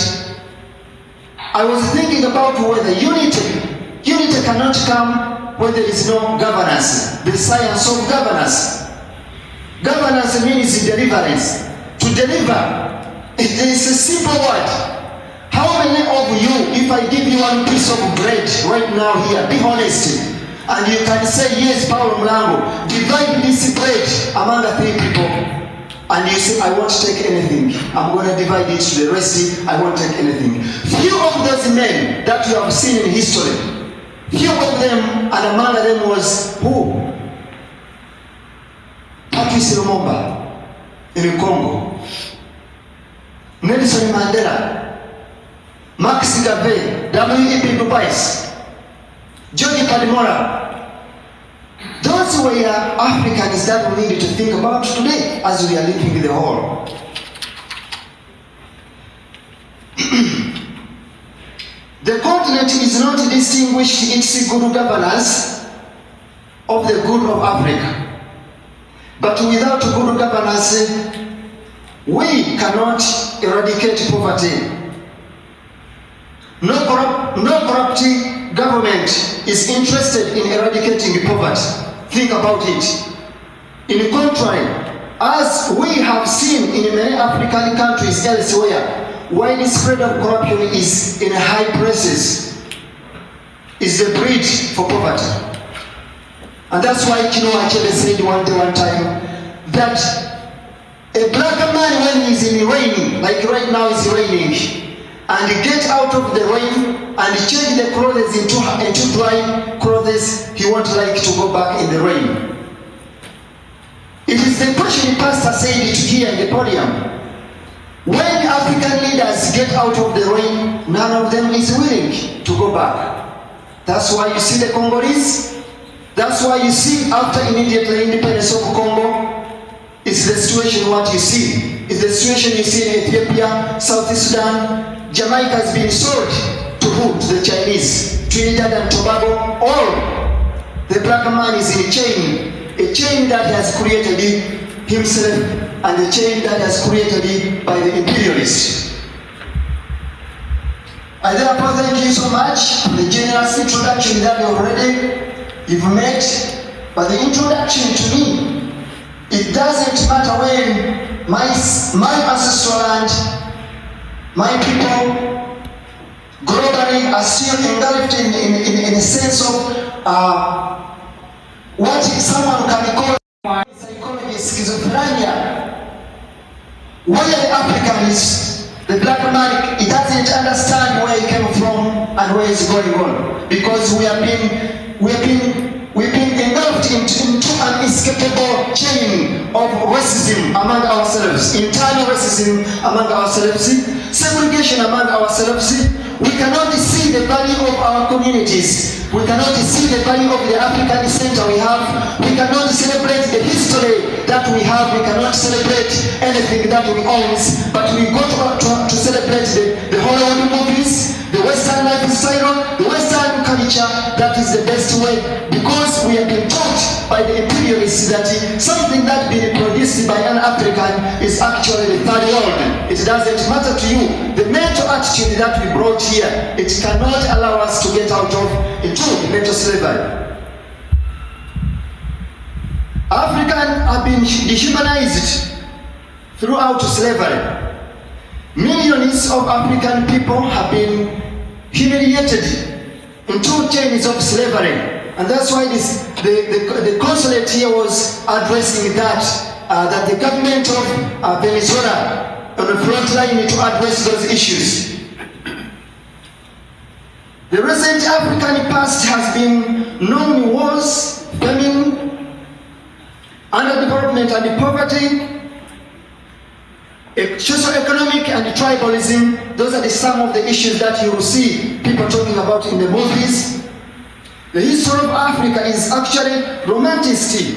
I was thinking about whether unity cannot come when there is no governance, the science of governance. Governance means deliverance. To deliver It is a simple word. How many of you, if I give you one piece of bread right now here, be honest, and you can say, yes, Paulo Mlango, divide this bread among the 3 people, and you say, I won't take anything. I'm going to divide it to the rest, I won't take anything. Few of those men that you have seen in history, few of them, and among them was who? Patrice Lumumba in Congo. Nelson Mandela, Max Garvey, W.E.B. Du Bois, George Padmore. Those were Africans that we needed to think about today as we are living in the whole. The continent is not distinguished its good governance of the good of Africa. But without good governance, we cannot eradicate poverty. No corrupt government is interested in eradicating poverty. Think about it. In contrary, as we have seen in many African countries elsewhere, widespread of corruption is in high places, is the bridge for poverty. And that's why Kino Achebe said one time that a black man, when he's in the rain, like right now it's raining, and he get out of the rain and change the clothes into dry clothes, he won't like to go back in the rain. It is the question the pastor said it here in the podium. When African leaders get out of the rain, none of them is willing to go back. That's why you see the Congolese. That's why you see after immediately independence of Congo, it's the situation what you see. It's the situation you see in Ethiopia, South Sudan. Jamaica has been sold to who? To the Chinese. Trinidad and Tobago, all. The black man is in a chain that he has created himself, and a chain that has created by the imperialists. I therefore thank you so much for the generous introduction that you've made. But the introduction to me, it doesn't matter when my ancestral land, my people globally are still engulfed in a sense of what someone can call psychology schizophrenia, where the African is, the black man, he doesn't understand where he came from and where he's going on, because we've been engulfed into an inescapable chain of racism among ourselves, internal racism among ourselves, segregation among ourselves. We cannot see the value of our communities. We cannot see the value of the African center we have. We cannot celebrate the history that we have. We cannot celebrate anything that we own, but we go to celebrate the Hollywood movies, the Western lifestyle, the Western culture. That is the best way, because we have been taught by the imperialists that something that been produced by an African is actually the third world. It doesn't matter to you. The mental attitude that we brought here, it cannot allow us to get out of into mental slavery. Africans have been dehumanized throughout slavery. Millions of African people have been humiliated in 2 chains of slavery, and that's why the consulate here was addressing that the government of Venezuela on the front line to address those issues. The recent African past has been known wars, famine, underdevelopment and poverty, socio-economic and tribalism. Those are some of the issues that you will see people talking about in the movies. The history of Africa is actually romanticist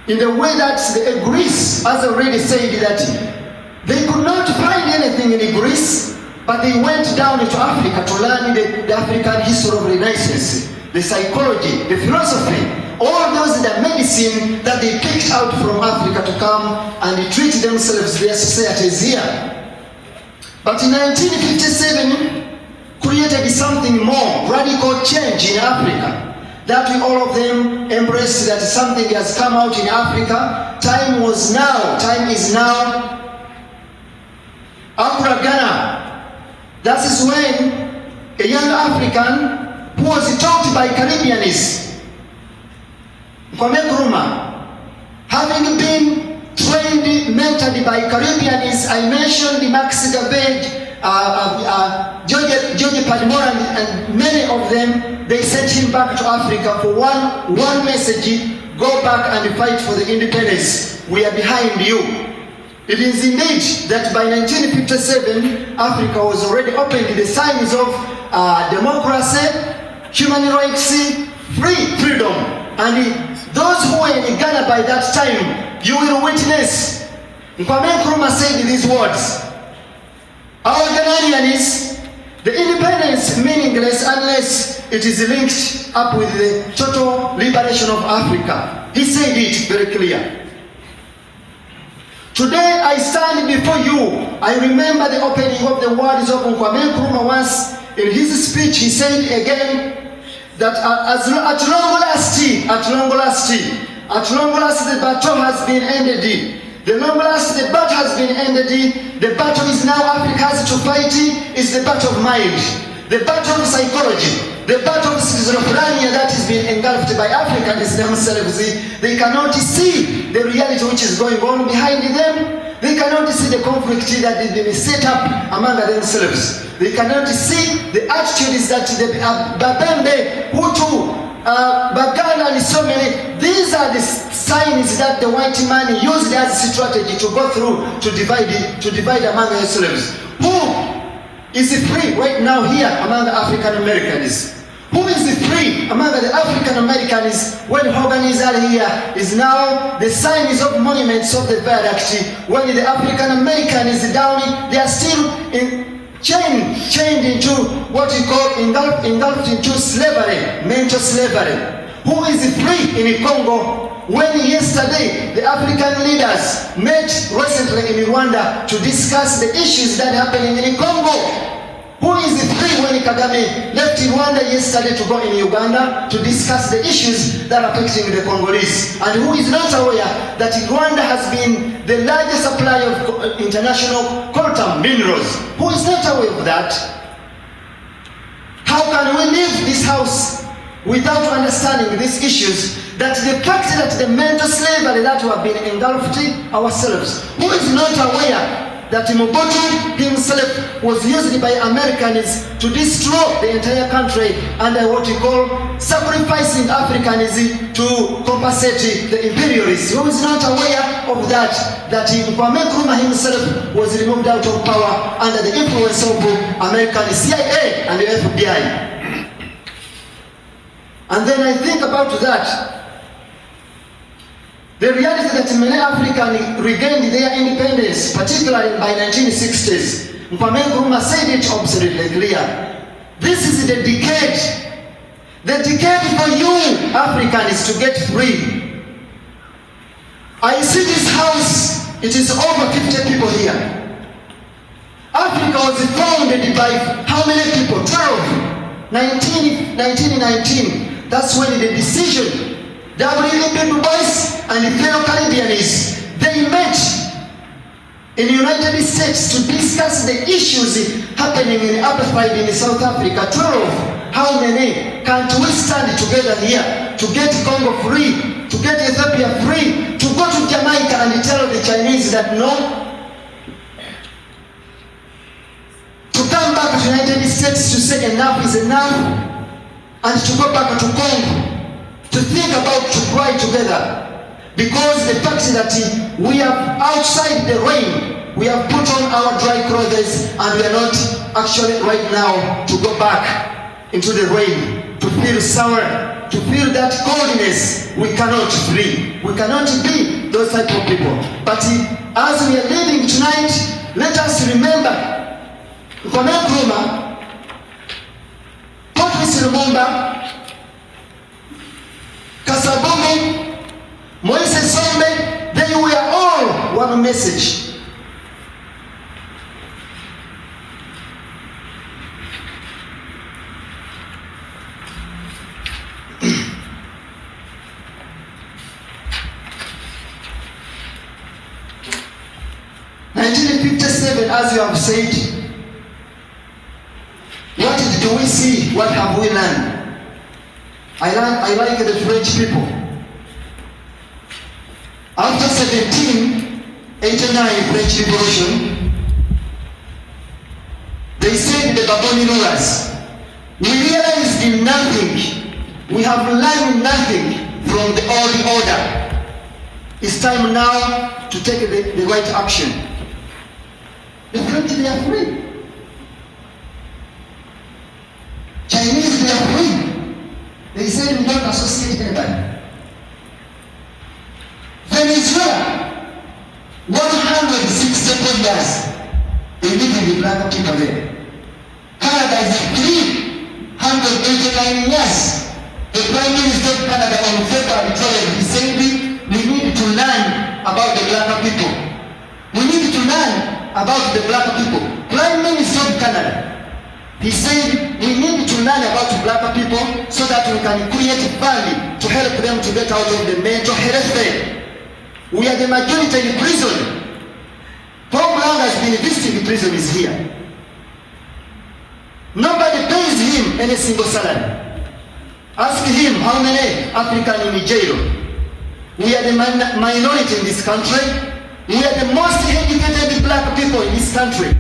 in the way that Greece has already said that they could not find anything in Greece, but they went down into Africa to learn the African history of Renaissance, the psychology, the philosophy, all those the medicine that they picked out from Africa to come and treat themselves, their societies here. But in 1957, created something more, radical change in Africa, that we all of them embraced that something has come out in Africa. Time is now. Accra, Ghana. That is when a young African who was taught by Caribbeans, Kwame Nkrumah, having been trained, mentored by Caribbeans, I mentioned Max Gavage, George Padmore, and many of them, they sent him back to Africa for one message: go back and fight for the independence. We are behind you. It is indeed that by 1957, Africa was already opened the signs of democracy, human rights, freedom. And those who were in Ghana by that time, you will witness. Kwame Nkrumah said these words: our Ghanaians, the independence meaningless unless it is linked up with the total liberation of Africa. He said it very clear. Today I stand before you. I remember the opening of the words of Kwame Nkrumah once in his speech. He said again that at long last, the battle has been ended. The long last, the battle has been ended. The battle is now Africa has to fight is the battle of mind, the battle of psychology, the battle of schizophrenia that has been engulfed by Africans themselves. They cannot see the reality which is going on behind them. They cannot see the conflict that has been set up among themselves. They cannot see the attitudes that the Babembe, Hutu, Baganda, and so many. These are the signs that the white man used as a strategy to go through to divide among themselves. Who is free right now here among the African Americans? Who is free among the African Americans when organs are here is now the signs of monuments of the viaduct. When the African American is down, they are still chained into what we call engulfed into slavery, mental slavery. Who is free in Congo when yesterday the African leaders met recently in Rwanda to discuss the issues that are happening in Congo? Who is free when Kagame left Rwanda yesterday to go in Uganda to discuss the issues that are affecting the Congolese? And who is not aware that Rwanda has been the largest supplier of international coltan minerals? Who is not aware of that? How can we leave this house without understanding these issues? That the fact that the mental slavery that we have been engulfed ourselves. Who is not aware that Mobutu himself was used by Americans to destroy the entire country under what we call sacrificing Africans to compensate the imperialists? Who is not aware of that? That Kwame Nkrumah himself was removed out of power under the influence of American CIA and the FBI. And then I think about that. The reality that many Africans regained their independence, particularly by 1960s. Kwame Nkrumah said it absolutely clear. This is the decade for you Africans to get free. I see this house, it is over 50 people here. Africa was founded by how many people? 1919. That's when the decision, W.E.B. Du Bois and the fellow Caribbeans, they met in the United States to discuss the issues happening in apartheid in South Africa. 12. How many can't we stand together here to get Congo free, to get Ethiopia free, to go to Jamaica and tell the Chinese that no, to come back to the United States to say enough is enough, and to go back to Congo, to think about to cry together, because the fact that we are outside the rain, we have put on our dry clothes and we are not actually right now to go back into the rain, to feel sour, to feel that coldness. We cannot flee. We cannot be those type of people. But as we are living tonight, let us remember Kwame Nkrumah, Patrice Lumumba, Kasavubu, Moise Sombe, they were all one message. In 1957, as you have said, what do we see? What have we learned? I like the French people. After 1789 French Revolution, they said the Baboni rulers, we realized nothing. We have learned nothing from the old order. It's time now to take the right action. The French, they are free. Chinese, they are free. They said we don't associate anybody. Venezuela, 164 years, they live in the black people there. Canada is 389 years. The Prime Minister of Canada on February 12, he said we need to learn about the black people. We need to learn about the black people. Prime Minister of Canada, he said we need to learn about black people so that we can create funding to help them to get out of the mental health thing. We are the majority in prison. Paul Brown has been visiting prison, is here. Nobody pays him any single salary. Ask him how many Africans in jail. We are the minority in this country. We are the most educated black people in this country.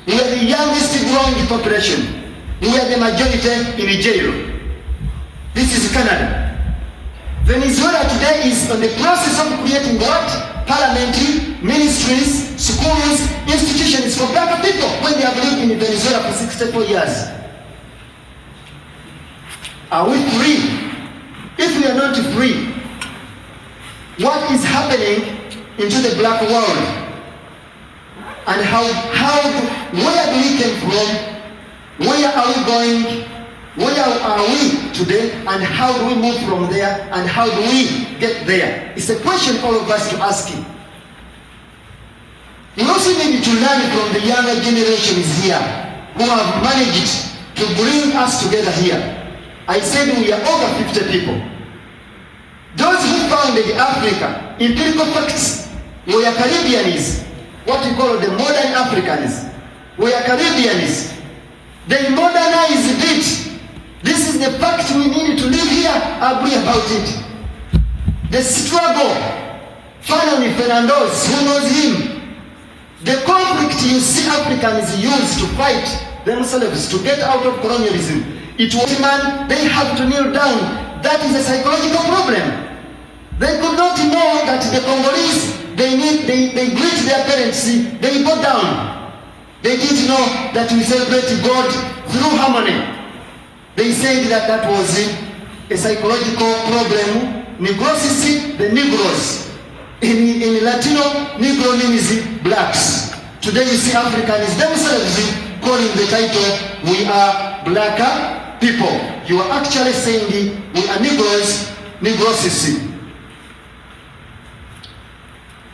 We are the youngest growing population. We are the majority in jail. This is Canada. Venezuela today is on the process of creating what? Parliament, ministries, schools, institutions for black people when they have lived in Venezuela for 64 years. Are we free? If we are not free, what is happening into the black world? And where do we came from? Where are we going? Where are we today? And how do we move from there? And how do we get there? It's a question all of us to ask. We also need to learn from the younger generations here who have managed to bring us together here. I said we are over 50 people. Those who founded Africa, empirical facts, we are Caribbeans, what we call the modern Africans. We are Caribbeans. They modernized it. This is the fact we need to live here, agree about it. The struggle, finally Fernandez, who knows him? The conflict you see Africans use to fight themselves to get out of colonialism. It was man, they have to kneel down. That is a psychological problem. They could not know that the Congolese, they greet their parents, they go down. They didn't know that we celebrate God through harmony. They said that was a psychological problem. Negrosis, the Negroes. In Latino, Negro means blacks. Today you see Africans themselves calling the title, we are blacker people. You are actually saying we are Negroes, Negrosis.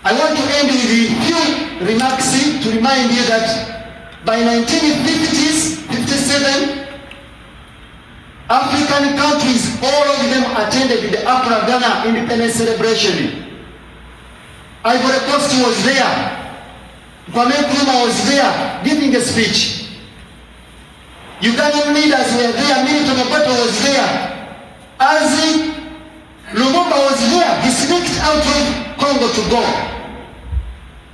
I want to end with a few remarks to remind you that by 1950s, 57, African countries, all of them attended the Accra Ghana independence celebration. Ivory Coast was there. Kwame Nkrumah was there giving a speech. Ugandan leaders were there. Militant was there. Azi Lumumba was there. He sneaked out of Congo to go.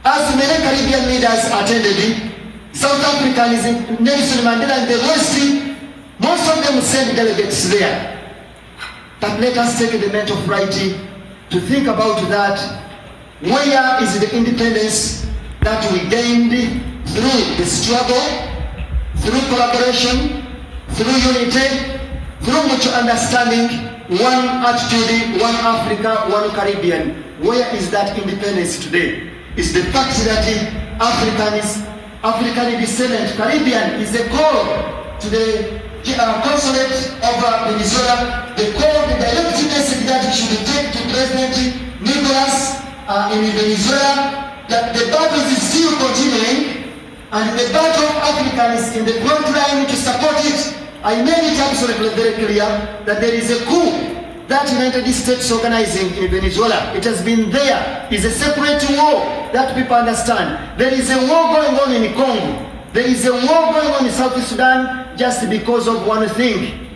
As many Caribbean leaders attended, South Africans, Nelson Mandela and the rest, most of them sent delegates there. But let us take the mental right to think about that. Where is the independence that we gained through the struggle, through collaboration, through unity, through mutual understanding, one attitude, one Africa, one Caribbean? Where is that independence today? It's the fact that African descendant Caribbean is a call to the consulate of Venezuela. They call the direct message that we should take to President Nicolas in Venezuela, that the battle is still continuing, and the battle of Africans in the front line to support it. I made it absolutely very clear that there is a coup that United States organizing in Venezuela. It has been there. It's a separate war that people understand. There is a war going on in Congo. There is a war going on in South Sudan just because of one thing.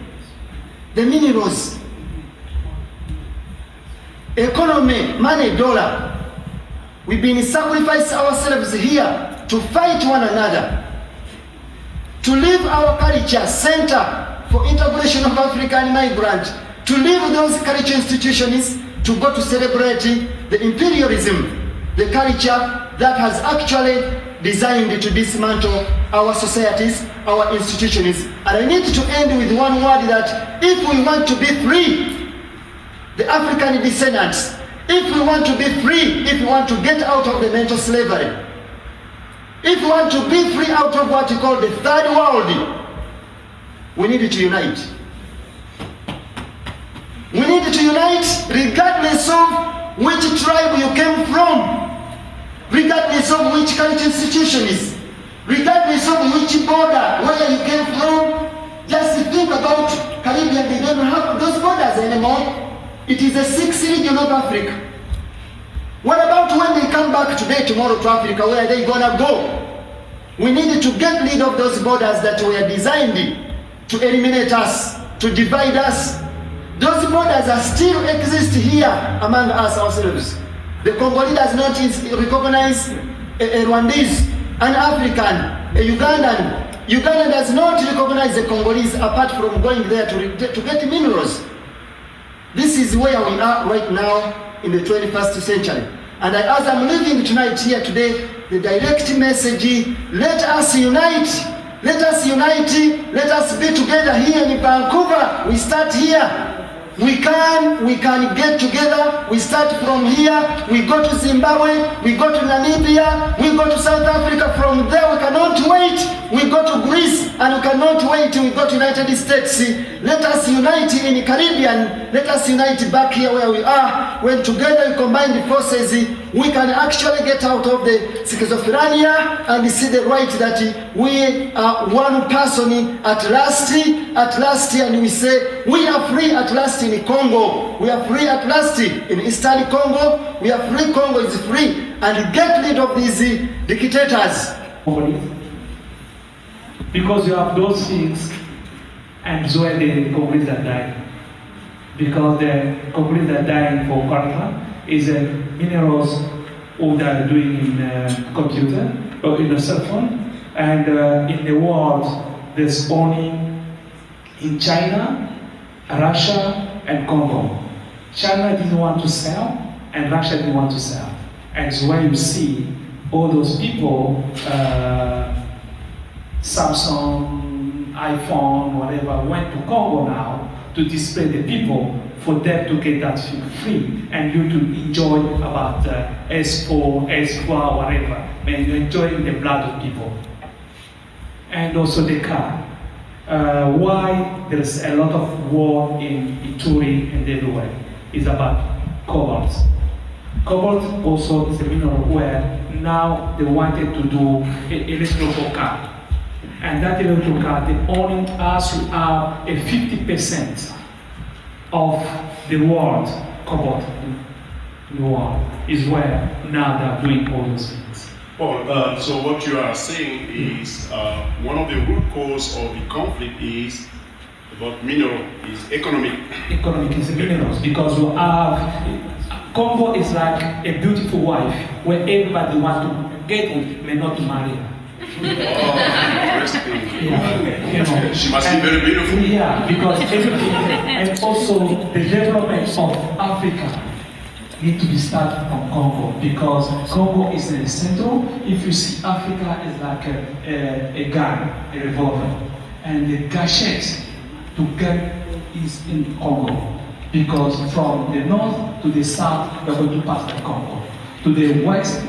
The minerals. Economy, money, dollar. We've been sacrificing ourselves here to fight one another. To leave our culture center for integration of African migrants. To leave those culture institutions to go to celebrate the imperialism, the culture that has actually designed to dismantle our societies, our institutions. And I need to end with one word that if we want to be free, the African descendants, if we want to be free, if we want to get out of the mental slavery, if we want to be free out of what we call the third world, we need to unite. We need to unite regardless of which tribe you came from, regardless of which country institution is, regardless of which border, where you came from. Just think about Caribbean, they don't have those borders anymore. It is a sixth region of Africa. What about when they come back today, tomorrow to Africa? Where are they gonna go? We need to get rid of those borders that were designed to eliminate us, to divide us. Those borders are still exist here among us ourselves. The Congolese does not recognize a Rwandese, an African, a Ugandan. Uganda does not recognize the Congolese apart from going there to get minerals. This is where we are right now in the 21st century. And as I'm living tonight here today, the direct message, let us unite. Let us unite. Let us be together here in Vancouver. We start here. We can get together. We start from here. We go to Zimbabwe. We go to Namibia. We go to South Africa. From there, we cannot wait. We go to Greece, and we cannot wait. We go to United States. Let us unite in the Caribbean. Let us unite back here where we are. When together we combine the forces, we can actually get out of the schizophrenia and see the right that we are one person at last, and we say we are free at last in Congo. We are free at last in Eastern Congo. We are free. Congo is free, and get rid of these dictators. Because you have those things, and that's why the Congolese are dying. Because the Congolese are dying for culture is minerals what they are doing in computer or in a cell phone, and in the world there's only in China, Russia, and Congo. China didn't want to sell, and Russia didn't want to sell, and so when you see all those people. Samsung, iPhone, whatever, went to Congo now to display the people for them to get that thing free and you to enjoy about S4, S4, whatever, and you're enjoying the blood of people. And also the car. Why there's a lot of war in Ituri and everywhere is about cobalt. Cobalt also is a mineral where now they wanted to do an electrical car. And that electrical car, they only us to have a 50% of the world cobalt in the world is where now they are doing all those things. Well, so what you are saying is one of the root cause of the conflict is about mineral, is economic. Economic is minerals because you have Congo is like a beautiful wife where everybody wants to get it, may not marry her. Oh, interesting. Yeah, you know, she must be very beautiful. Yeah, because everything, and also the development of Africa need to be started from Congo because Congo is in the center. If you see Africa is like a gun, a revolver, and the gâchette to get is in Congo because from the north to the south we are going to pass by Congo, to the west,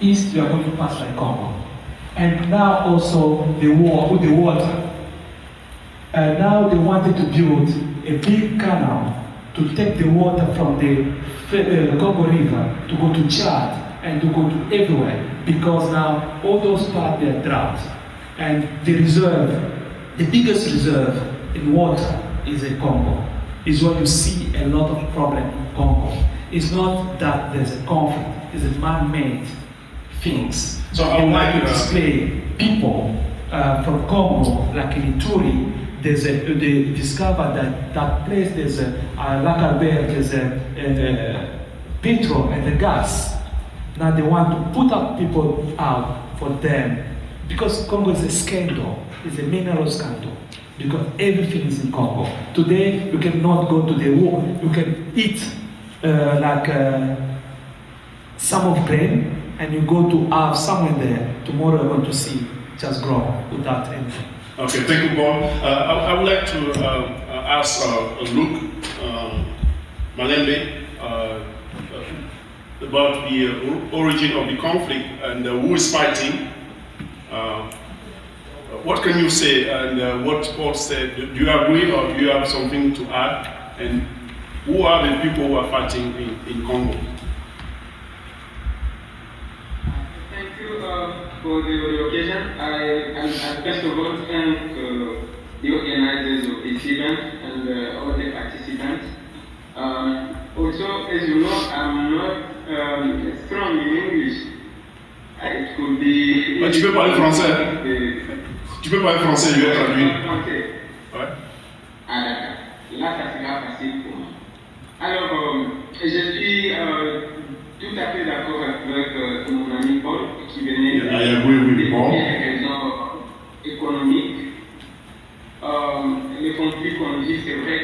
east we are going to pass by Congo. And now also the war with the water. Now they wanted to build a big canal to take the water from the Congo River to go to Chad and to go to everywhere because now all those parts they are drought. And the reserve, the biggest reserve in water is in Congo. is when you see a lot of problem in Congo. It's not that there's a conflict, it's a man-made things. So they want to display people from Congo, like in Ituri. They discovered that place there's a Lacarbert, there's a petrol and the gas. Now they want to put up people out for them because Congo is a scandal, it's a mineral scandal. Because everything is in Congo. Today you cannot go to the war. You can eat some of grain, and you go to have somewhere there. Tomorrow you're going to see just grow without anything. Okay, thank you, Paul. I would like to ask Luke Malembe about the origin of the conflict and who is fighting. What can you say, and what Paul said? Do you agree, or do you have something to add? And who are the people who are fighting in Congo? Thank you for the occasion. I first of all thank the organizers of this event and all the participants. Also, as you know, I'm not strong in English. It could be. Tu peux parler français. Tu peux parler français, je vais traduire. Ouais. Ah d'accord. Là, ça sera facile pour moi. Alors, je suis tout à fait d'accord avec mon ami Paul qui venait de des raisons économiques. Le conflit qu'on dit, c'est vrai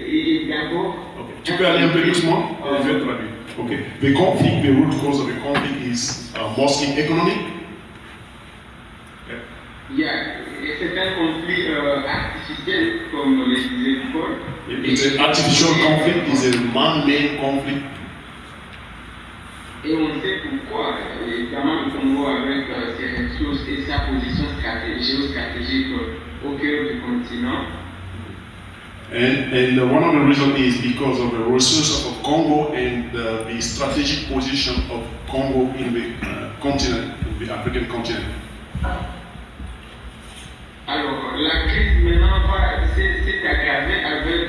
qu'il d'abord. Okay. Tu peux aller un peu doucement? Je vais traduire. Okay. The conflict, the root cause of the conflict is mostly economic. Yeah, c'est un conflit artificiel, comme le disait Paul. It's an artificial conflict, it's a man-made conflict. Et on sait pourquoi, évidemment, le Congo avec ses ressources et sa position géostratégique au cœur du continent. And one of the reasons is because of the resources of Congo and the strategic position of Congo in the continent, in the African continent. Alors, la crise maintenant s'est aggravée avec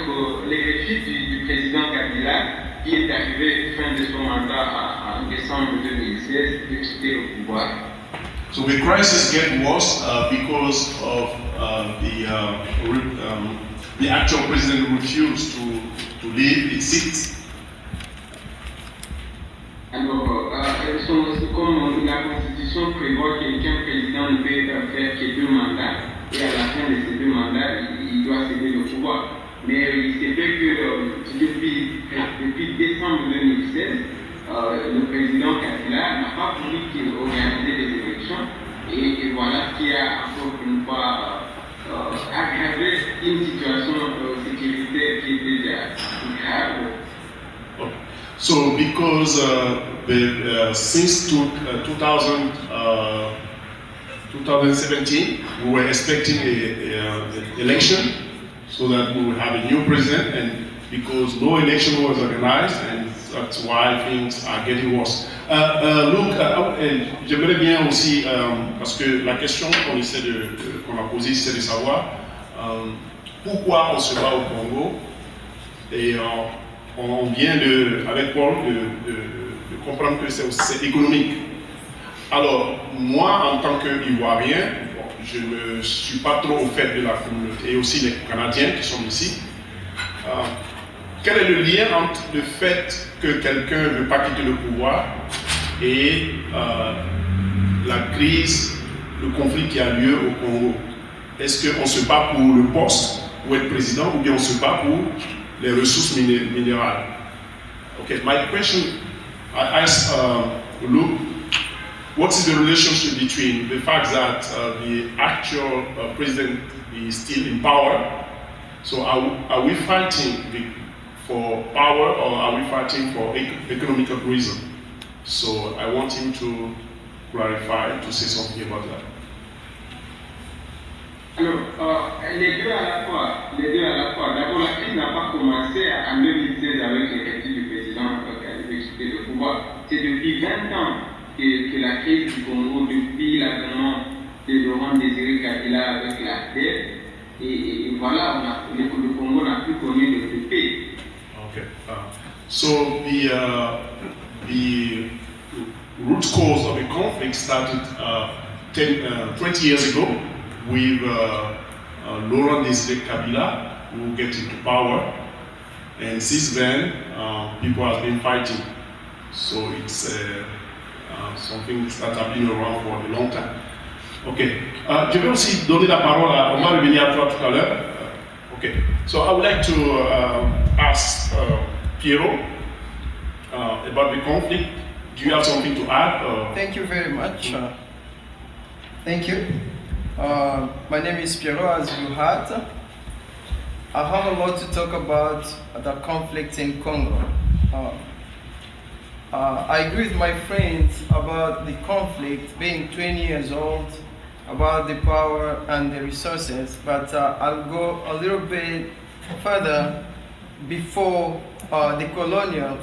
les refus du président Kabila, qui est arrivé fin de son mandat en décembre 2016 de quitter le pouvoir. So the crisis gets worse because of the actual president refused to leave its seat. Alors, comme la Constitution prévoit qu'un président ne peut faire que 2 mandats, et à la fin de ces 2 mandats, il doit céder le pouvoir. Mais il s'est fait que depuis décembre 2016, le président Kabila n'a pas voulu organiser des élections, et voilà ce qui a encore une fois aggravé une situation sécuritaire qui était déjà grave. So, because since 2017, we were expecting an election so that we would have a new president, and because no election was organized, and that's why things are getting worse. Look, j'aimerais bien aussi, parce que la question qu'on a posée, c'est de savoir pourquoi on se bat au Congo, et on vient avec Paul de comprendre que c'est économique. Alors, moi, en tant qu'Ivoirien, je ne suis pas trop au fait de la communauté, et aussi les Canadiens qui sont ici. Quel est le lien entre le fait que quelqu'un ne veut pas quitter le pouvoir et la crise, le conflit qui a lieu au Congo? Est-ce qu'on se bat pour le poste, pour être président, ou bien on se bat pour les ressources minérales? Okay, my question, I asked Luke, what is the relationship between the fact that the actual president is still in power? So are we fighting for power, or are we fighting for economical reason? So I want him to clarify, to say something about that. Alors, les deux à la fois. D'abord, la crise n'a pas commencé en 2016 avec le refus du président de quitter le pouvoir. C'est depuis 20 ans que la crise du Congo, depuis l'avènement de Laurent Désiré Kabila avec la dette, et voilà, le Congo n'a plus connu de occupé. Okay. So the root cause of the conflict started 20 years ago with Laurent Désiré Kabila, who get into power, and since then people have been fighting. So it's something that has been around for a long time. Ok. Je vais aussi donner la parole à, on va revenir à toi tout à l'heure. Okay. So I would like to ask Piero about the conflict. Do you have something to add? Thank you very much. Thank you. My name is Piero, as you heard. I have a lot to talk about the conflict in Congo. I agree with my friends about the conflict being 20 years old, about the power and the resources, but I'll go a little bit further before the colonial,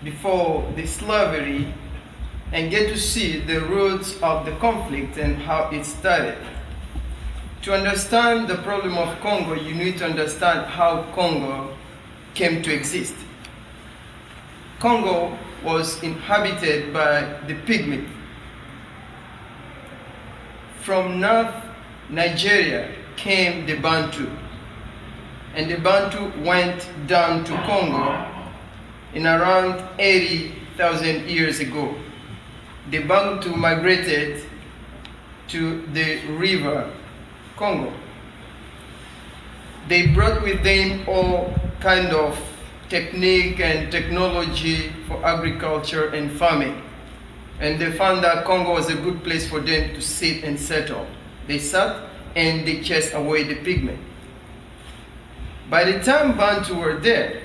before the slavery, and get to see the roots of the conflict and how it started. To understand the problem of Congo, you need to understand how Congo came to exist. Congo was inhabited by the Pygmy. From North Nigeria came the Bantu, and the Bantu went down to Congo in around 80,000 years ago. The Bantu migrated to the river Congo. They brought with them all kind of technique and technology for agriculture and farming. And they found that Congo was a good place for them to sit and settle. They sat and they chased away the pygmy. By the time Bantu were there,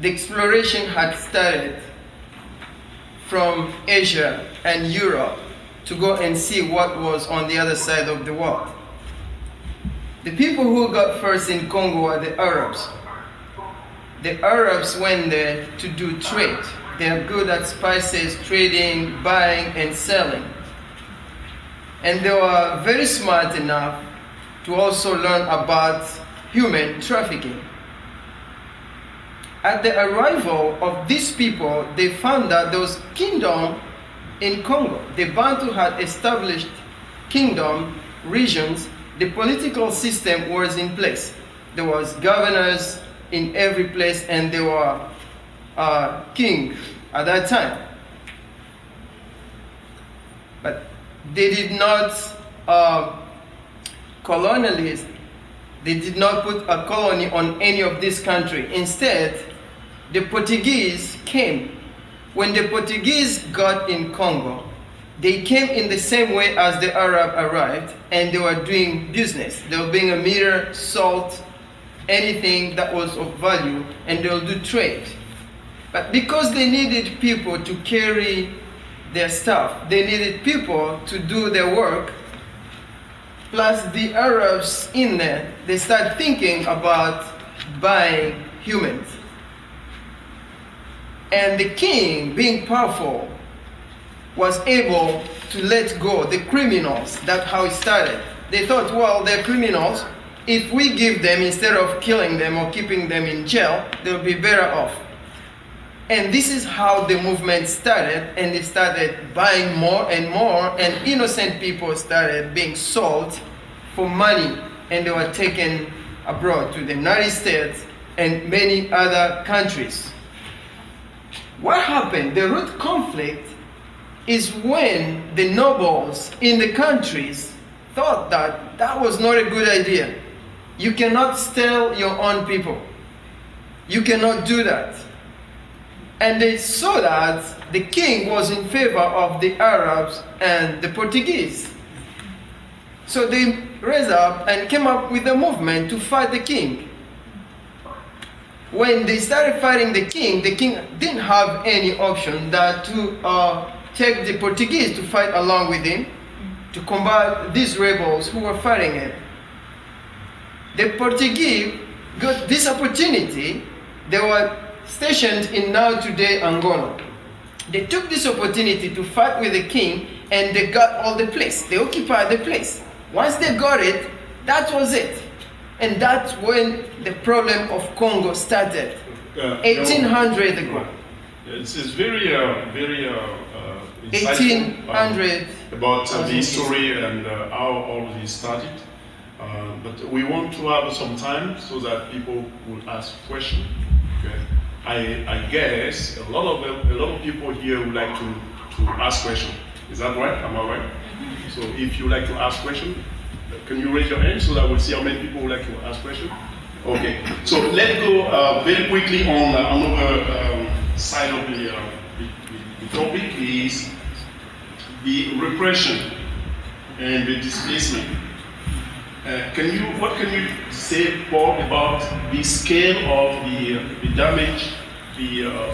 the exploration had started from Asia and Europe to go and see what was on the other side of the world. The people who got first in Congo were the Arabs. The Arabs went there to do trade. They are good at spices, trading, buying and selling. And they were very smart enough to also learn about human trafficking. At the arrival of these people, they found that there was kingdom in Congo. The Bantu had established kingdom, regions. The political system was in place. There was governors in every place, and there were king at that time. But they did not colonialize. They did not put a colony on any of this country. Instead, the Portuguese came. When the Portuguese got in Congo, they came in the same way as the Arab arrived, and they were doing business. They were bringing a meter, salt, anything that was of value, and they'll do trade. But because they needed people to carry their stuff, they needed people to do their work, plus the Arabs in there, they start thinking about buying humans. And the king, being powerful, was able to let go the criminals. That's how it started. They thought, well, they're criminals. If we give them, instead of killing them or keeping them in jail, they'll be better off. And this is how the movement started, and they started buying more and more, and innocent people started being sold for money, and they were taken abroad to the United States and many other countries. What happened? The root conflict is when the nobles in the countries thought that that was not a good idea. You cannot steal your own people. You cannot do that. And they saw that the king was in favor of the Arabs and the Portuguese. So they raised up and came up with a movement to fight the king. When they started fighting the king didn't have any option than to take the Portuguese to fight along with him to combat these rebels who were fighting him. The Portuguese got this opportunity. They were stationed in now today Angola. They took this opportunity to fight with the king, and they got all the place. They occupied the place. Once they got it, that was it. And that's when the problem of Congo started, 1800 ago. It's very insightful 1800 about the history and how all this started. But we want to have some time so that people will ask questions. Okay. I guess a lot of people here would like to ask questions. Is that right? Am I right? So if you like to ask questions, can you raise your hand so that we'll see how many people would like to ask questions? Okay. So let's go very quickly on another side of the topic is the repression and the displacement. What can you say, Paul, about the scale of the damage,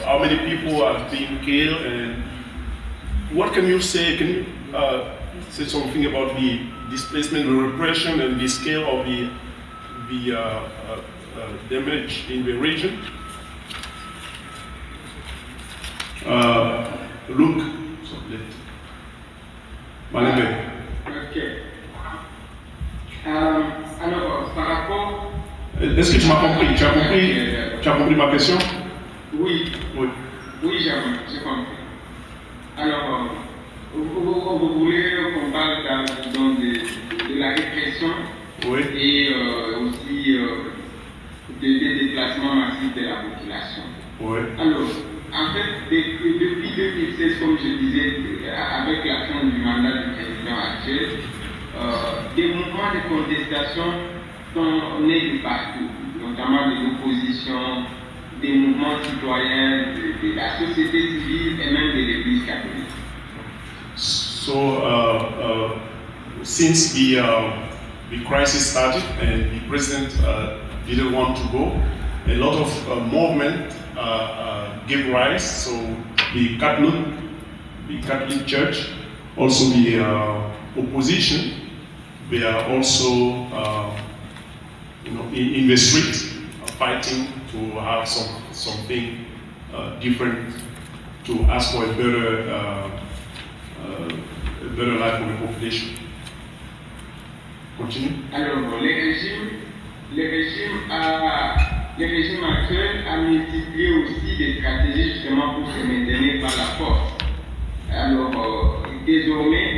how many people have been killed, and what can you say? Can you say something about the displacement, the repression, and the scale of the damage in the region? Luke, so Malembé. Ok. Alors, par rapport... Est-ce que tu m'as compris? Tu as compris ma question? Oui. Oui. Oui, j'ai compris. Alors, vous voulez qu'on parle de la répression, Oui. Et aussi des déplacements massifs de la population. Oui. Alors, en fait, depuis 2016, comme je disais, avec la fin du mandat du président actuel, des mouvements de contestation sont nés de partout, notamment de l'opposition, des mouvements citoyens, de la société civile et même de l'Église catholique. So, since the crisis started and the president didn't want to go, a lot of movement gave rise. So the Catholic Church, also the opposition, they are also in the street fighting to have something different, to ask for a better life for the population. Continue. Alors, les régimes actuels ont multiplié aussi des stratégies justement pour se maintenir par la force. Alors, désormais,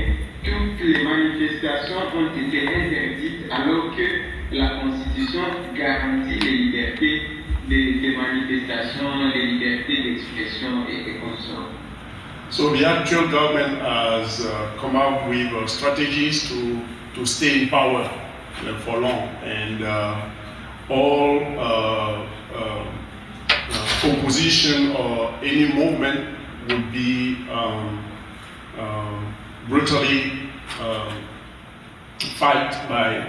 toutes les manifestations ont été interdites alors que la Constitution garantit les libertés de manifestation, les libertés d'expression et de conscience. So the actual government has come up with strategies to stay in power for long, and all opposition or any movement would be brutally fight by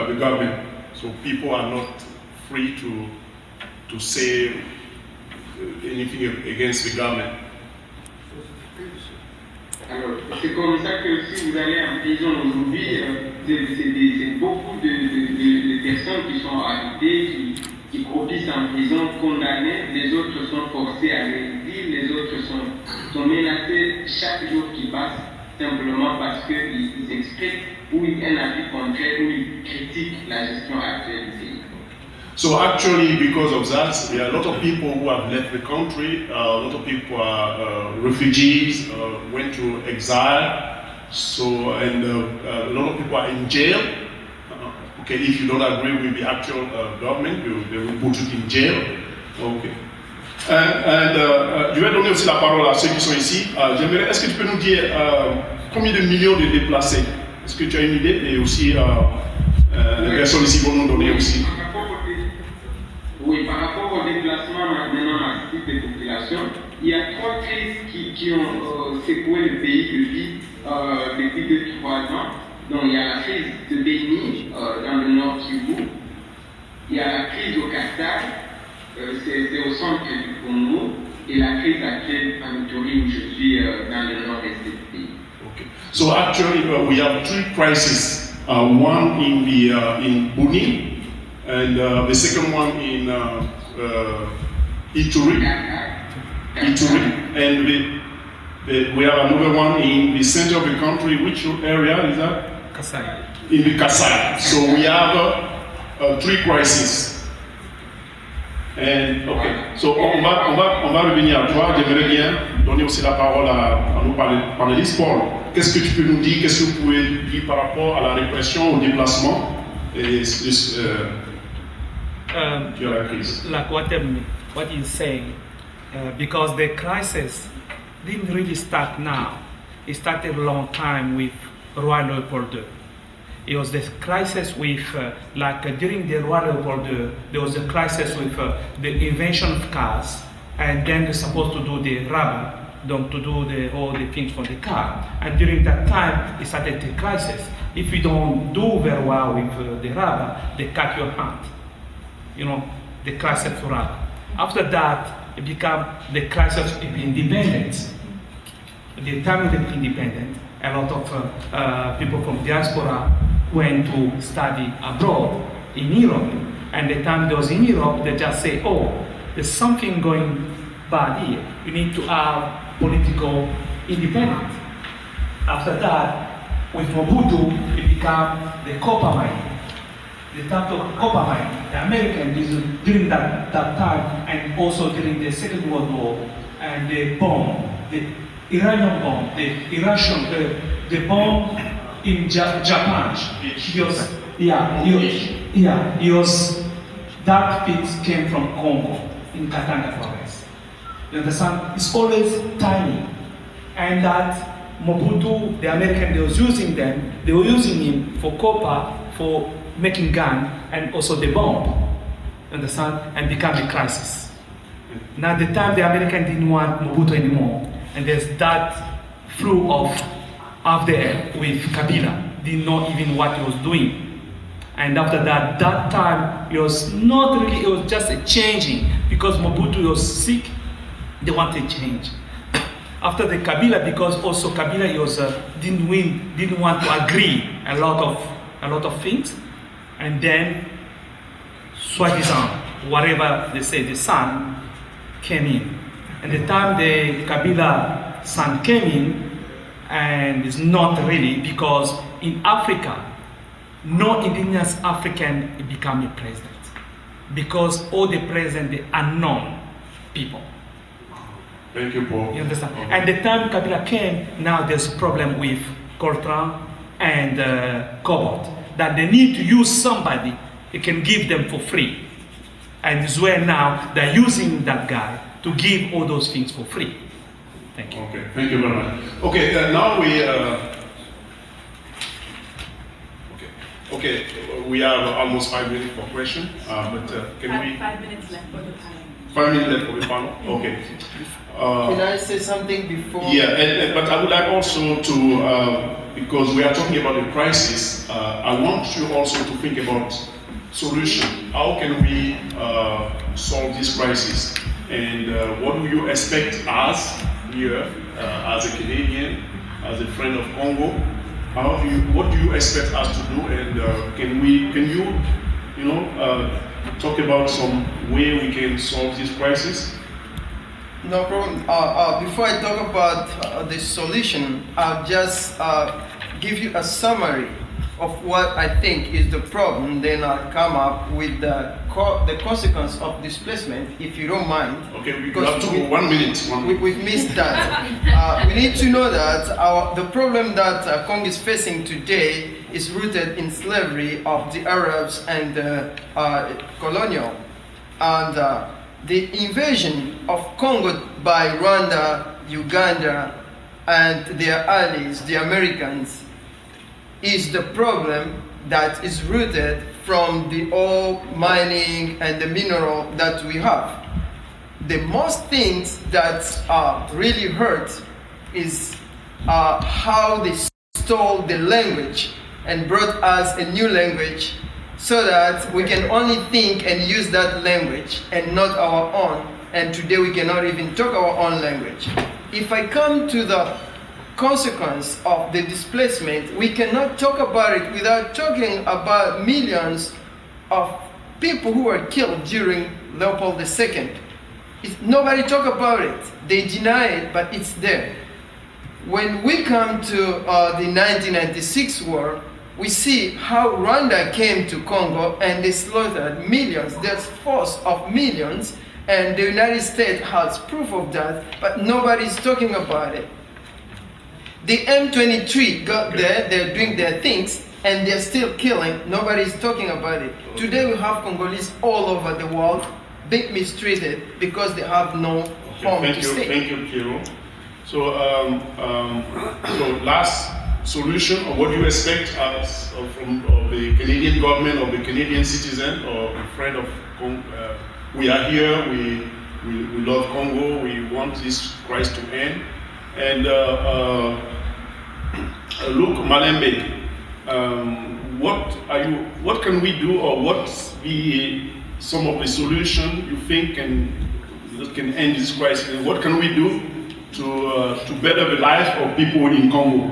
the government. So people are not free to say anything against the government. Alors, c'est comme ça que si vous allez en prison aujourd'hui, c'est beaucoup de personnes qui sont arrêtées, qui produisent en prison, condamnées, les autres sont forcés à l'exil, les autres sont menacés chaque jour qui passe, simplement parce qu'ils expriment ou un avis contraire ou ils critiquent la gestion actuelle du pays. So actually, because of that, there are a lot of people who have left the country. A lot of people are refugees, went to exile. So, and a lot of people are in jail. Okay, if you don't agree with the actual government, they will put you in jail. Okay. Je vais donner aussi la parole à ceux qui sont ici. J'aimerais, est-ce que tu peux nous dire combien de millions de déplacés? Est-ce que tu as une idée? Et aussi, les personnes ici vont nous donner aussi. Oui, par rapport au déplacement maintenant massif des populations, il y a trois crises qui ont secoué le pays depuis 2-3 ans. Donc il y a la crise de Beni dans le nord Kivu, il y a la crise au Qatar, c'est au centre du Congo, et la crise actuelle en Ituri où je suis dans le nord-est du pays. Okay. So actually we have three crises. One in Bunia. And the second one in Ituri, and we have another one in the center of the country. Which area is that? Kasai. In the Kasai. So we have three crises. And, ok, so on va revenir à toi. J'aimerais bien donner aussi la parole à nos panélistes. Paul, qu'est-ce que tu peux nous dire, qu'est-ce que vous pouvez dire par rapport à la répression, au déplacement et la crise? Like what he's saying, because the crisis didn't really start now. It started a long time with Roi Leopold II. It was the crisis with, during the Roi Leopold II, there was a crisis with the invention of cars, and then they're supposed to do the rubber, to do all the things for the car. And during that time, it started the crisis. If you don't do very well with the rubber, they cut your hand. You know, the crisis of rubber. After that, it became the crisis of independence. The time of the independence, a lot of people from diaspora went to study abroad in Europe. And the time they was in Europe, they just say, oh, there's something going bad here. You need to have political independence. After that, with Mobutu, it became the copper mine. The type of copper mine, the Americans during that time, and also during the Second World War, and the bomb, the Iranian bomb, the bomb in Japan. That piece came from Congo, in Katanga province. You understand? It's always tiny. And that Mobutu, the American, they were using him for copper, for making gun, and also the bomb. You understand? And become the crisis. Now the time the American didn't want Mobutu anymore, and there's that flew off the air with Kabila, didn't know even what he was doing. And after that time, it was not really, it was just a changing, because Mobutu was sick, they wanted change. After the Kabila, because also Kabila didn't want to agree a lot of things, and then soi-disant, whatever they say, the son came in. And the time the Kabila son came in, and it's not really, because in Africa, no indigenous African become a president. Because all the president, they are unknown people. Thank you, Paul. You understand? Okay. And the time Kabila came, now there's a problem with coltan and cobalt, that they need to use somebody who can give them for free. And it's where now they're using that guy to give all those things for free. Thank you. Okay, thank you very much. Okay, now we have almost 5 minutes for questions, but can we... 5 minutes left for the panel. 5 minutes left for the panel? Okay. Can I say something before? Yeah, but I would like also to, because we are talking about the crisis, I want you also to think about solution. How can we solve this crisis? And what do you expect us here, as a Canadian, as a friend of Congo? What do you expect us to do? And can you talk about some way we can solve this crisis? No problem. Before I talk about the solution, I'll just give you a summary of what I think is the problem. Then I'll come up with the consequence of displacement, if you don't mind. Okay, we have to go 1 minute. We've missed that. We need to know that the problem that Congo is facing today is rooted in slavery of the Arabs and colonial. And the invasion of Congo by Rwanda, Uganda, and their allies, the Americans, is the problem that is rooted from the oil mining and the mineral that we have. The most things that really hurt is how they stole the language and brought us a new language, so that we can only think and use that language and not our own. And today we cannot even talk our own language. If I come to the consequence of the displacement, we cannot talk about it without talking about millions of people who were killed during Leopold II. Nobody talk about it. They deny it, but it's there. When we come to the 1996 war, we see how Rwanda came to Congo and they slaughtered millions. There's force of millions, and the United States has proof of that, but nobody's talking about it. The M23 got there, they're doing their things, and they're still killing. Nobody's talking about it. Today we have Congolese all over the world being mistreated because they have no home to stay. Thank you, Kiro. So, so last solution, or what do you expect from the Canadian government or the Canadian citizen or a friend of Congo? We are here, we love Congo, we want this crisis to end. And look, Malembe, what can we do, or what be some of the solution you think can end this crisis? What can we do to better the life of people in Congo?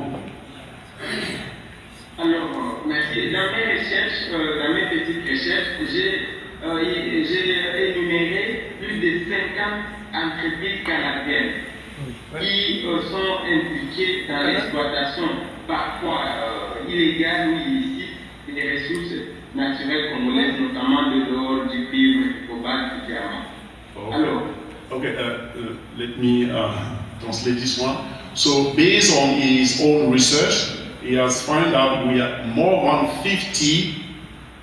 Alors, merci. Dans mes recherches, dans mes petites recherches, j'ai énuméré plus de 50 entreprises canadiennes qui sont impliquées dans l'exploitation, parfois illégale ou illicite, des ressources naturelles congolaises, notamment de l'or, du cuivre, du cobalt, du diamant. Alors, okay, let me translate this one. So, based on his own research, he has found out we have more than 50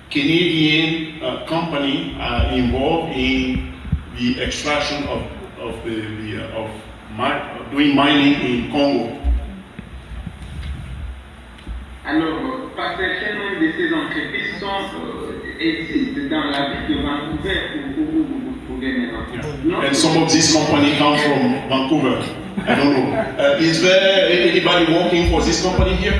Canadian companies are involved in the extraction of doing mining in Congo. Alors, pas certaines de ces entreprises existent dans la ville de Vancouver où vous pouvez maintenant. And some of these companies come from Vancouver. I don't know. Is there anybody working for this company here?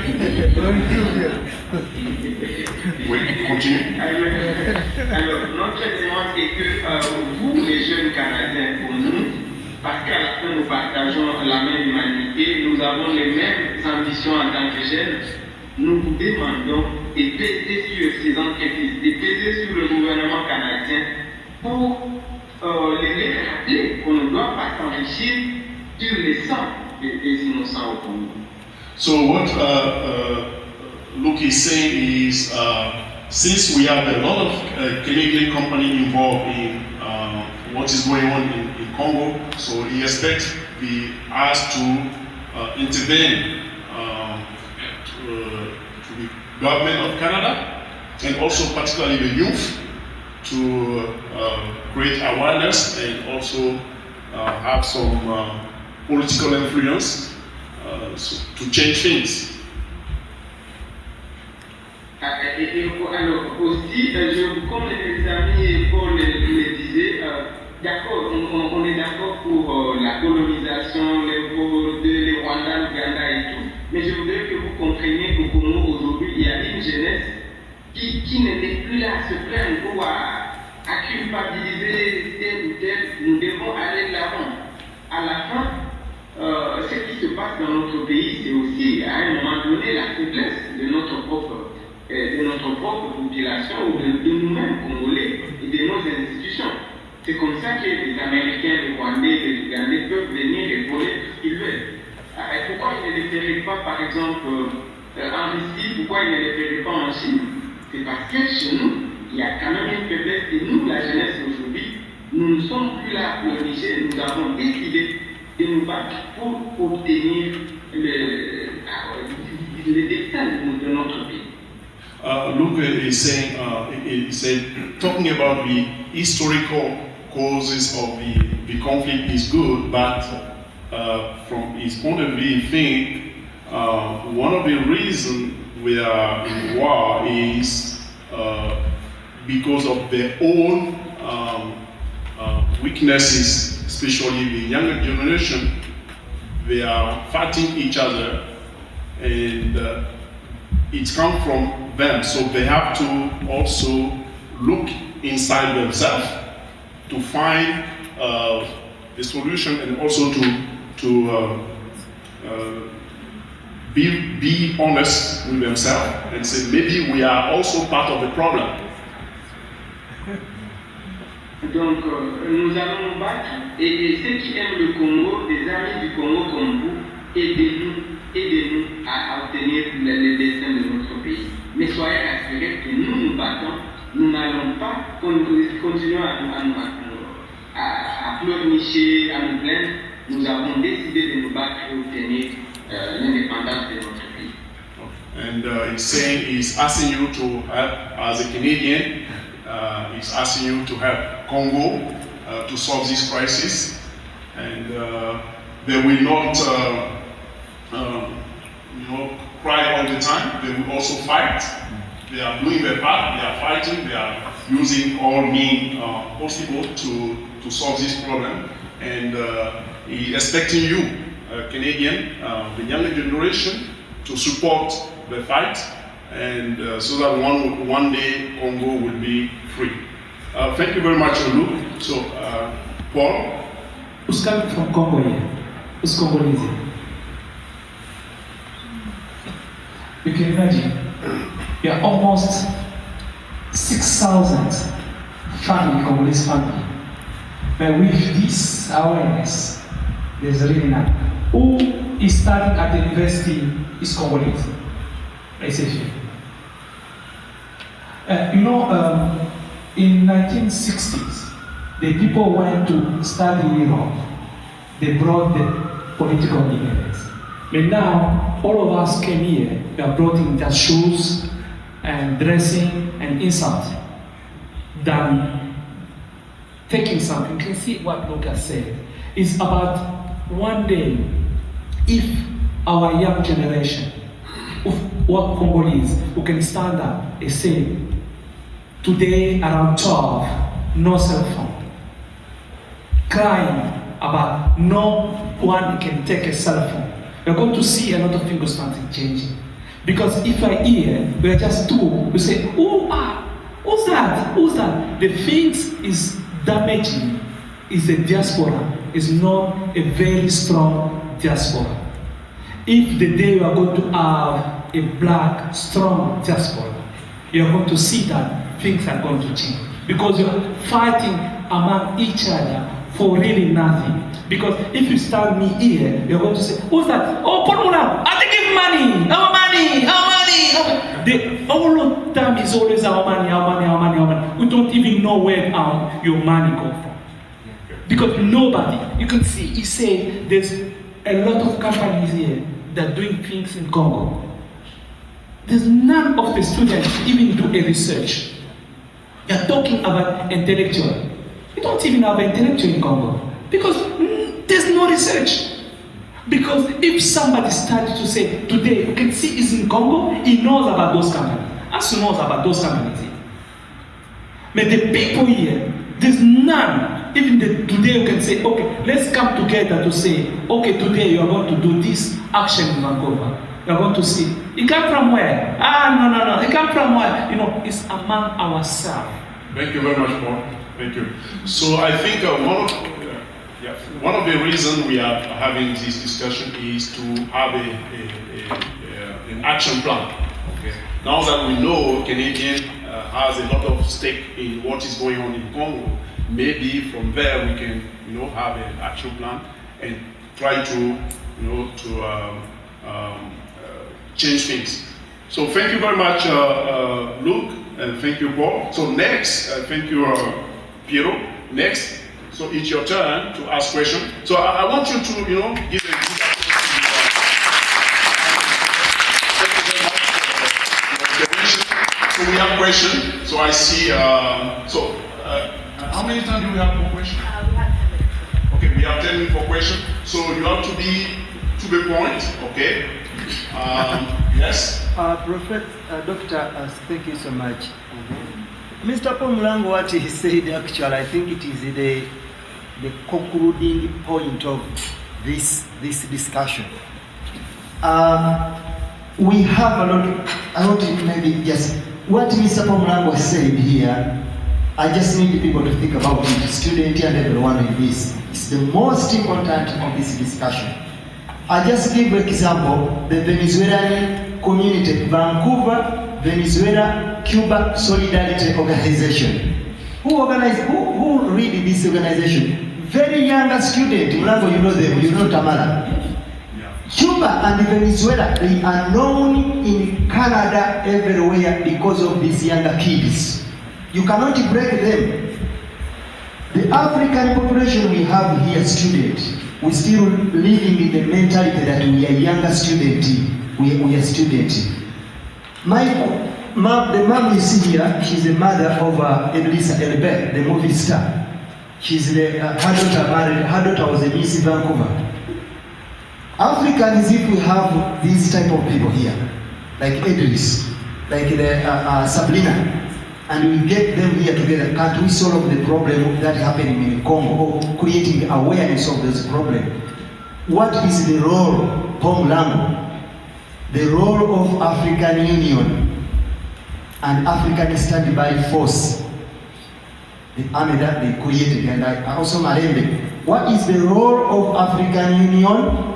Oui, continue. Alors, notre demande est que vous, les jeunes Canadiens, pour nous, parce qu'à la fin nous partageons la même humanité, nous avons les mêmes ambitions en tant que jeunes, nous vous demandons de peser sur ces entreprises, de peser sur le gouvernement canadien pour les rappeler qu'on ne doit pas s'enrichir sur les sangs des innocents au Congo. So what Luke is saying is, since we have a lot of Canadian companies involved in what is going on in Congo, so he expects the us to intervene to the government of Canada, and also particularly the youth, to create awareness and also have some political influence to change things. Alors aussi, comme les amis Paul le disait, d'accord, on est d'accord pour la colonisation, les Rwanda, l'Uganda et tout, mais je voudrais que vous compreniez qu'au Congo aujourd'hui, il y a une jeunesse qui n'est plus là à se plaindre ou à culpabiliser tel ou tel. Nous devons aller de l'avant. À la fin, ce qui se passe dans notre pays, c'est aussi à un moment donné la faiblesse de notre propre population ou de nous-mêmes Congolais et de nos institutions. C'est comme ça que les Américains, les Rwandais, les Ugandais peuvent venir et voler ce qu'ils veulent. Pourquoi ils ne les feraient pas, par exemple, en Russie? Pourquoi ils ne les feraient pas en Chine? C'est parce que chez nous, il y a quand même une faiblesse. Et nous, la jeunesse aujourd'hui, nous ne sommes plus là pour Niger. Nous avons décidé de nous battre pour obtenir le destin de notre pays. Luke is saying, he said, talking about the historical causes of the conflict is good, but from his point of view, he think one of the reasons we are in war is because of their own weaknesses, especially the younger generation. They are fighting each other, and it comes from them. So they have to also look inside themselves to find the solution, and also to be honest with themselves and say maybe we are also part of the problem. Donc nous allons nous battre, et ceux qui aiment le Congo, des amis du Congo comme vous, aidez-nous à obtenir le destin de notre pays. Mais soyez assurés que nous nous battons, nous n'allons pas continuer à pleurnicher, à nous plaindre. Nous avons décidé de nous battre et obtenir l'indépendance de notre pays. And he's saying he's asking you to help as a Canadian. He's asking you to help Congo to solve this crisis, and they will not, cry all the time. They will also fight. They are doing their part. They are fighting. They are using all means possible to solve this problem. And he's expecting you, Canadian, the younger generation, to support the fight, and so that one day Congo will be free. Thank you very much, Luke. So, Paul? Who's coming from Congo here? Who's Congolese? You can imagine, we are almost 6,000 family, Congolese family. But with this awareness, there's really none. Who is studying at the university is Congolese. SFU. In 1960s, the people went to study Europe. They brought the political immigrants. But now, all of us came here. We are brought in their shoes and dressing and insult than taking something. You can see what Lucas said. It's about one day, if our young generation, what Congolese who can stand up and say, today around 12, no cell phone, crying about no one can take a cell phone. We're going to see a lot of things starting changing. Because if I hear, we're just two, we say, who's that? Who's that? The things is damaging is the diaspora, is not a very strong diaspora. If the day we are going to have a black, strong diaspora, you're going to see that things are going to change. Because you're fighting among each other for really nothing. Because if you stand me here, you're going to say, who's that? Oh, Paul Moulin, I think give money, our money, our money. The all of them is always our money, our money, our money, our money. We don't even know where your money goes from. Because nobody, you can see, he said there's a lot of companies here that are doing things in Congo. There's none of the students even do a research. They're talking about intellectual. We don't even have intellectual in Congo. Because there's no research. Because if somebody started to say, today, you can see he's in Congo, he knows about those companies. As he knows about those companies here. But the people here, there's none. Even today you can say, okay, let's come together to say, okay, today you are going to do this action in Vancouver. You are going to see, it come from where? No, it come from where? It's among ourselves. Thank you very much, Paul. Thank you. So I think one of the reasons we are having this discussion is to have an action plan. Okay. Now that we know Canadian has a lot of stake in what is going on in Congo, maybe from there we can, have an action plan and try to, change things. So thank you very much, Luke, and thank you, Paul. So next, thank you, Piero. Next, so it's your turn to ask questions. So I want you to, give a good So we have questions. So I see. How many times do we have for questions? We have 10 minutes. Okay, we have 10 minutes for questions. So you have to be to the point. Okay. Yes. Prophet, Doctor, thank you so much. Mr. Paul Mulango, what he said actually, I think it is the concluding point of this discussion. We have a lot. I want to maybe yes. What Mr. Paul Mulango said here, I just need people to think about it, student and everyone in this. It's the most important of this discussion. I just give an example, the Venezuelan community, Vancouver, Venezuela, Cuba Solidarity Organization. Who read this organization? Very young student, Mulango, you know them, you know Tamara. Cuba and Venezuela, they are known in Canada everywhere because of these younger kids. You cannot break them. The African population we have here, students, we still living in the mentality that we are younger student. We are student. The mom you see here, she's the mother of Elisa Elbert, the movie star. She's her daughter was a Miss Vancouver. Africans, if we have these type of people here, like Idris, like the Sabrina, and we get them here together, can't we solve the problem that happening in Congo, or creating awareness of this problem? What is the role, Ponglango, the role of African Union and African Standby Force, the army that they created, and also Marembe? What is the role of African Union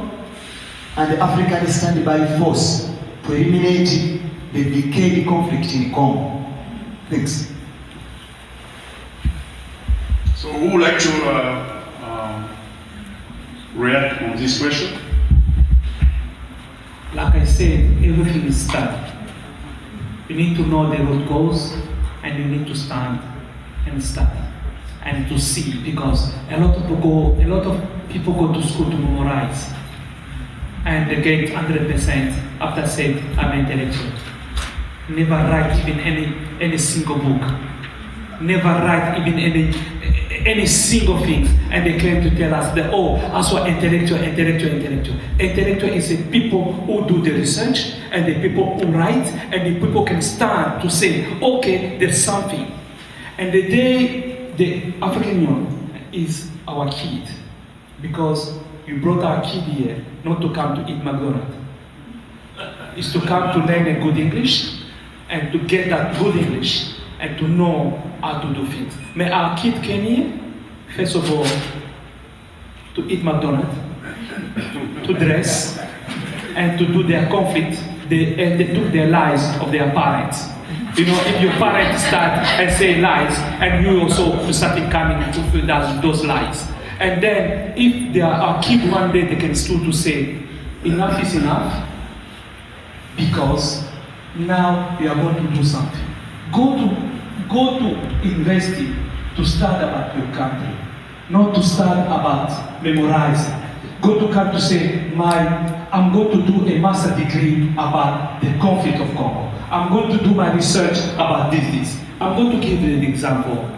and the African Standby Force to eliminate the decayed conflict in Congo? Thanks. So who would like to react on this question? Like I said, everything is started. You need to know the road goes, and you need to stand and start and to see, because a lot of people go to school to memorize, and they get 100% after saying I'm intellectual. Never write even any single book. Never write even any single thing. And they claim to tell us that, oh, as well intellectual. Intellectual is the people who do the research, and the people who write, and the people can stand to say, okay, there's something. And the day the African Union is our kid, because you brought our kid here not to come to eat McDonald's. It's to come to learn a good English, and to get that good English, and to know how to do things. But our kid came here, first of all, to eat McDonald's, to dress, and to do their conflict. They took their lies of their parents. You know, if your parents start and say lies, and you also started coming to fulfill those lies. And then, if they are our kid one day, they can still to say, enough is enough, because now you are going to do something. Go to university to study about your country, not to study about memorizing. Go to camp to say, I'm going to do a master degree about the conflict of Congo. I'm going to do my research about this. I'm going to give you an example.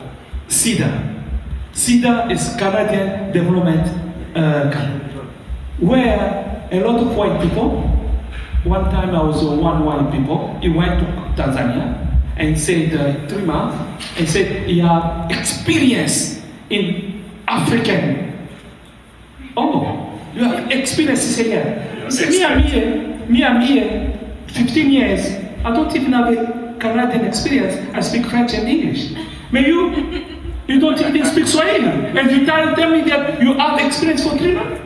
CIDA. CIDA is Canadian Development Country, where a lot of white people. One time I was one white people, he went to Tanzania and said 3 months, and said he had experience in African. Oh, you have experience, he said, yeah. He said, me I'm here, 15 years, I don't even have a Canadian experience, I speak French and English. But you don't even speak Swahili, and you tell me that you have experience for 3 months?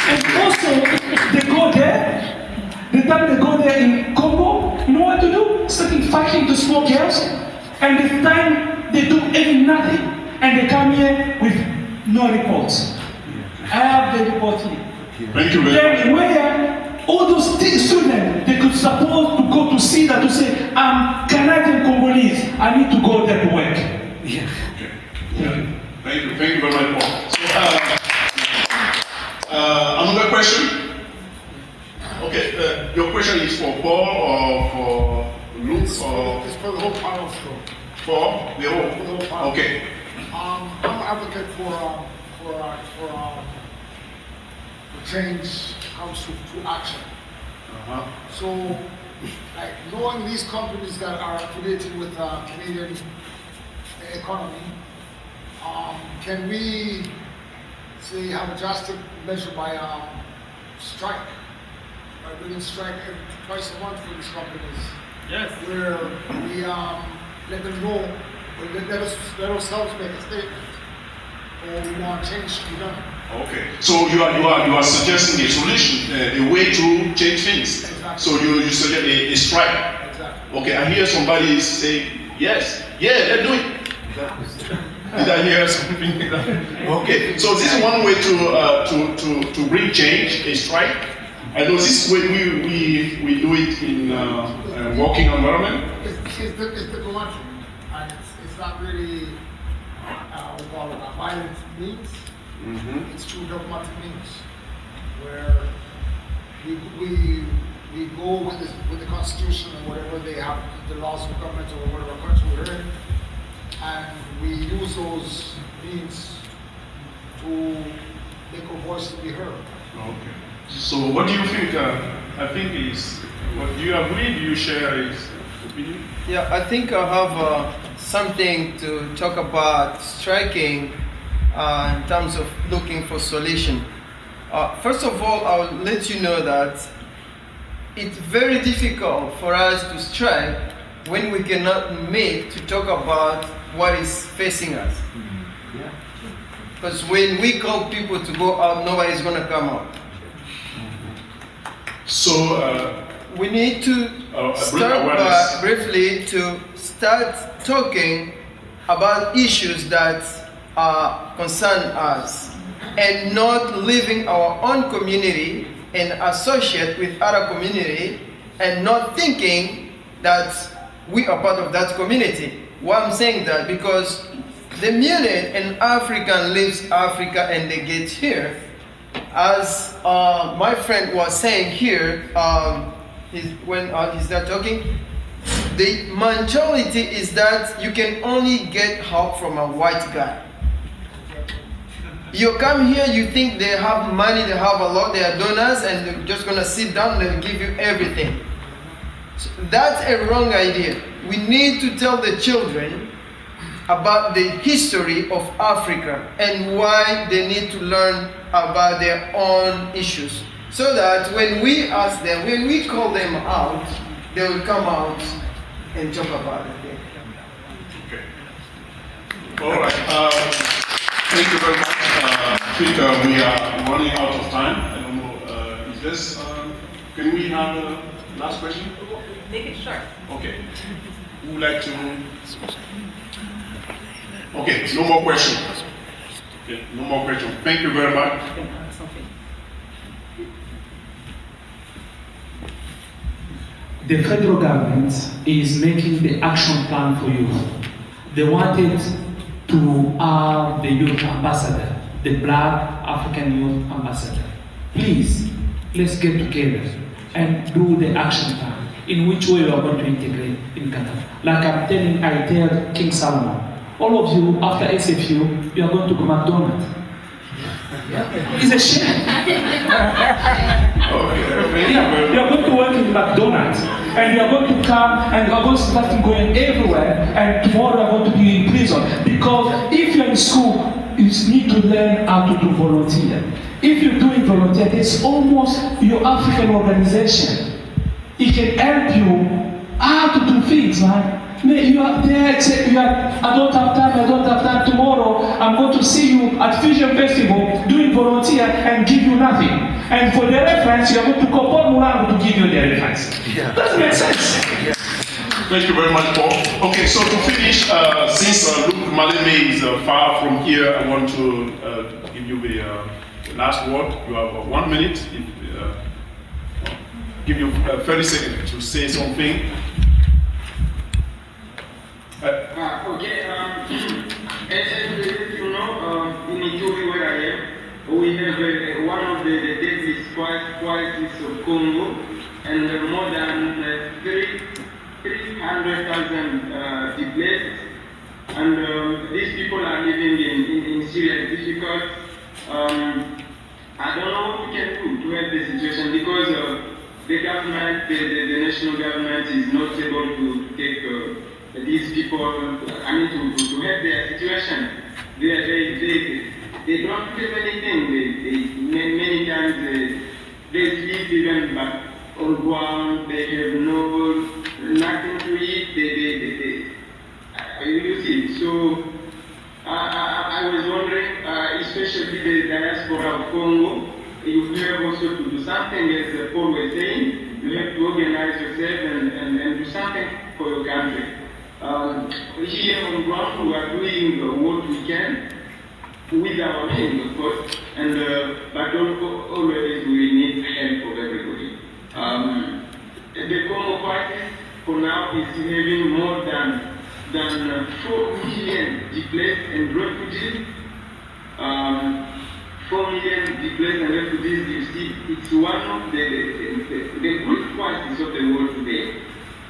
And also, they go there, the time they go there in Congo, you know what to do? Starting fighting to small girls, and the time they do nothing, and they come here with no reports. I have the report here. Thank you very much. Then where all those students, they could suppose to go to CIDA to say, I'm Canadian Congolese, I need to go there to work. Yeah. Okay. Yeah. Thank you very much, Paul. So, another question? Okay, your question is for Paul or for Luke? It's for the whole panel. For the whole panel. Okay. I'm an advocate for change comes to action. So, like knowing these companies that are affiliated with Canadian economy, can we say have a drastic measure by strike? By bringing strike twice a month for these companies? Yes. Where we let them know, or let ourselves make a statement, or we want change to be done. Okay, so you are suggesting a solution, a way to change things. Exactly. So you suggest a strike. Exactly. Okay, I hear somebody say yes, yeah, let's do it. Exactly. Did I hear something like that? Okay, so this is one way to bring change, a strike. I know this way we do it in a working environment. It's diplomatic, and it's not really we call it a violent means. It's through diplomatic means, where we go with the constitution and whatever they have, the laws of government or whatever country we're in, and we use those means to make our voice to be heard. Okay. So what do you think? I think is what do you agree? Do you share his opinion? Yeah, I think I have something to talk about striking in terms of looking for solution. First of all, I'll let you know that it's very difficult for us to strike when we cannot meet to talk about what is facing us. Because when we call people to go out, nobody's going to come out. So we need to start briefly to start talking about issues that concern us and not leaving our own community and associate with other community and not thinking that we are part of that community. Why I'm saying that? Because the minute an African leaves Africa and they get here, as my friend was saying here, when he's there talking, the mentality is that you can only get help from a white guy. You come here, you think they have money, they have a lot, they are donors, and they're just gonna sit down and give you everything. So that's a wrong idea. We need to tell the children about the history of Africa and why they need to learn about their own issues. So that when we ask them, when we call them out, they will come out and talk about it. Okay. All right. Thank you very much. I think we are running out of time. I don't know. Is this? Can we have a last question? Make it short. Okay. Who would like to? Okay. No more questions. Okay. No more questions. Thank you very much. The federal government is making the action plan for youth. They wanted to have the youth ambassador, the Black African youth ambassador. Please, let's get together and do the action plan in which way we are going to integrate in Ghana. Like I tell King Solomon, all of you after SFU, you are going to go McDonald's. It's a shame. You are going to work in McDonald's, and you are going to come and you are going to start going everywhere, and tomorrow you are going to be in prison. Because if you're in school, you need to learn how to do volunteer. If you're doing volunteer, it's almost your African organization. It can help you how to do things, man. You are there, I don't have time, tomorrow I'm going to see you at Fusion Festival doing volunteer and give you nothing. And for the reference, you are going to call Paul Mulango to give you the reference. Yeah. Doesn't make sense. Yeah. Thank you very much, Paul. Okay, so to finish, since Luke Maleme is far from here, I want to give you the last word. You have 1 minute. Give you 30 seconds to say something. Okay, as you know, in Ituri where I am, we have one of the deadliest crises of Congo, and more than 300,000 displaced, and these people are living in serious difficult. I don't know what we can do to help the situation, because the government, the national government is not able to take these people, to help their situation. They don't have anything. Many times they sleep even back on ground. They have nothing to eat. You see. So I was wondering, especially the diaspora of Congo, you have also to do something, as Paul was saying. You have to organize yourself and do something for your country. Here on ground, we are doing what we can with our means, of course, and but always we need help of everybody. The Congo Crisis for now is having more than 4 million displaced and refugees. 4 million displaced and refugees, you see, it's one of the great crises of the world today.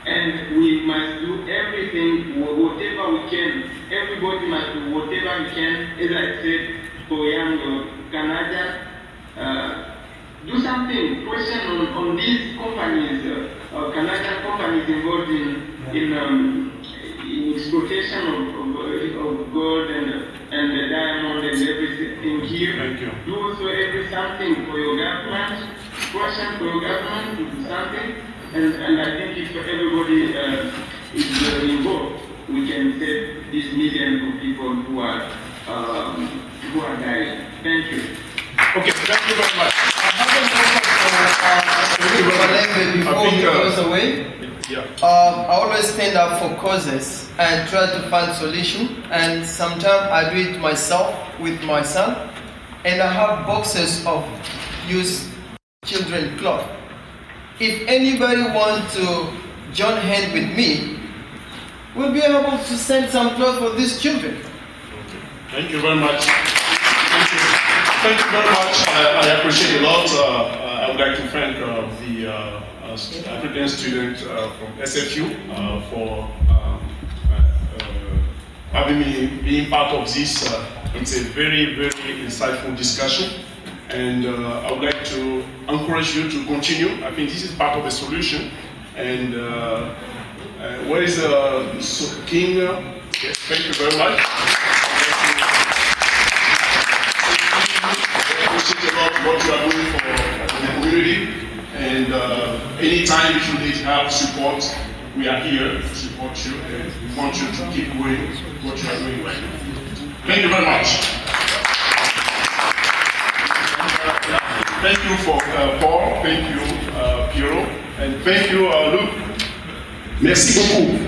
And we must do everything, whatever we can. Everybody must do whatever we can, as I said, for young Canadians. Do something, question on these companies, Canadian companies involved in exploitation of gold and the diamond and everything here. Thank you. Do also something for your government, question for your government to do something. And I think if everybody is involved, we can save these millions of people who are dying. Thank you. Okay, thank you very much. Before he goes away, I always stand up for causes and try to find solution. And sometimes I do it myself with my son. And I have boxes of used children cloth. If anybody wants to join hand with me, we'll be able to send some clothes for these children. Thank you very much. Thank you very much. I appreciate it a lot. I would like to thank the African student from SFU for having me being part of this. It's a very, very insightful discussion. And I would like to encourage you to continue. I think this is part of the solution. And where is King? Yes, thank you very much. I appreciate a lot what you are doing for the community. And anytime if you need help, support, we are here to support you. And we want you to keep doing what you are doing right now. Thank you very much. Thank you for Paul, thank you Piero, and thank you Luc. Merci beaucoup.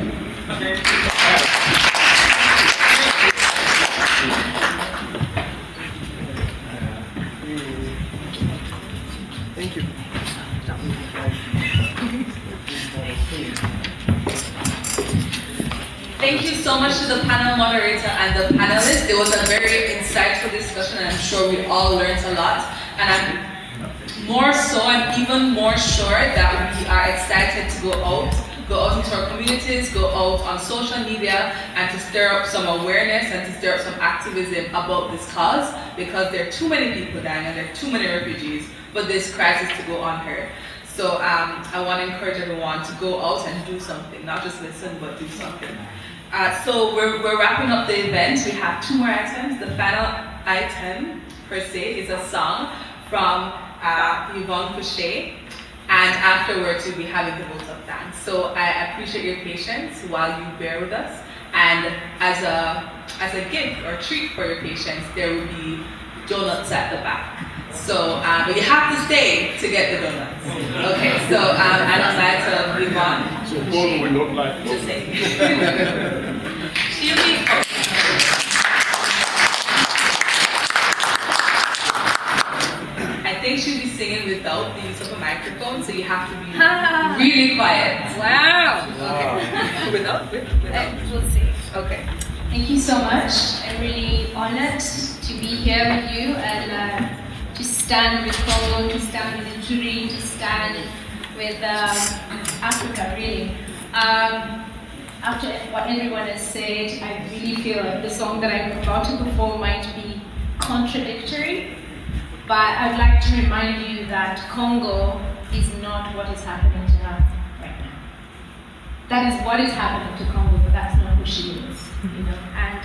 Thank you. Thank you so much to the panel moderator and the panelists. It was a very insightful discussion, and I'm sure we all learned a lot. And I'm more so and even more sure that we are excited to go out into our communities, go out on social media, and to stir up some awareness and to stir up some activism about this cause, because there are too many people dying and there are too many refugees for this crisis to go unheard. So I want to encourage everyone to go out and do something, not just listen, but do something. So we're wrapping up the event. We have 2 more items. The final item, per se, is a song from Yvonne Fouché, and afterwards we'll be having the vote of thanks. So I appreciate your patience while you bear with us, and as a gift or treat for your patience, there will be donuts at the back. So but you have to stay to get the donuts. Okay, so I'm glad to Yvonne. So Paul will not like to say. She'll be I think she'll be singing without the use of a microphone, so you have to be really quiet. Wow. Okay. Without? We'll see. Okay. Thank you so much. I'm really honored to be here with you and to stand with Congo, to stand with Ituri, to stand with Africa, really. After what everyone has said, I really feel like the song that I'm about to perform might be contradictory, but I'd like to remind you that Congo is not what is happening to her right now. That is what is happening to Congo, but that's not who she is, you know. And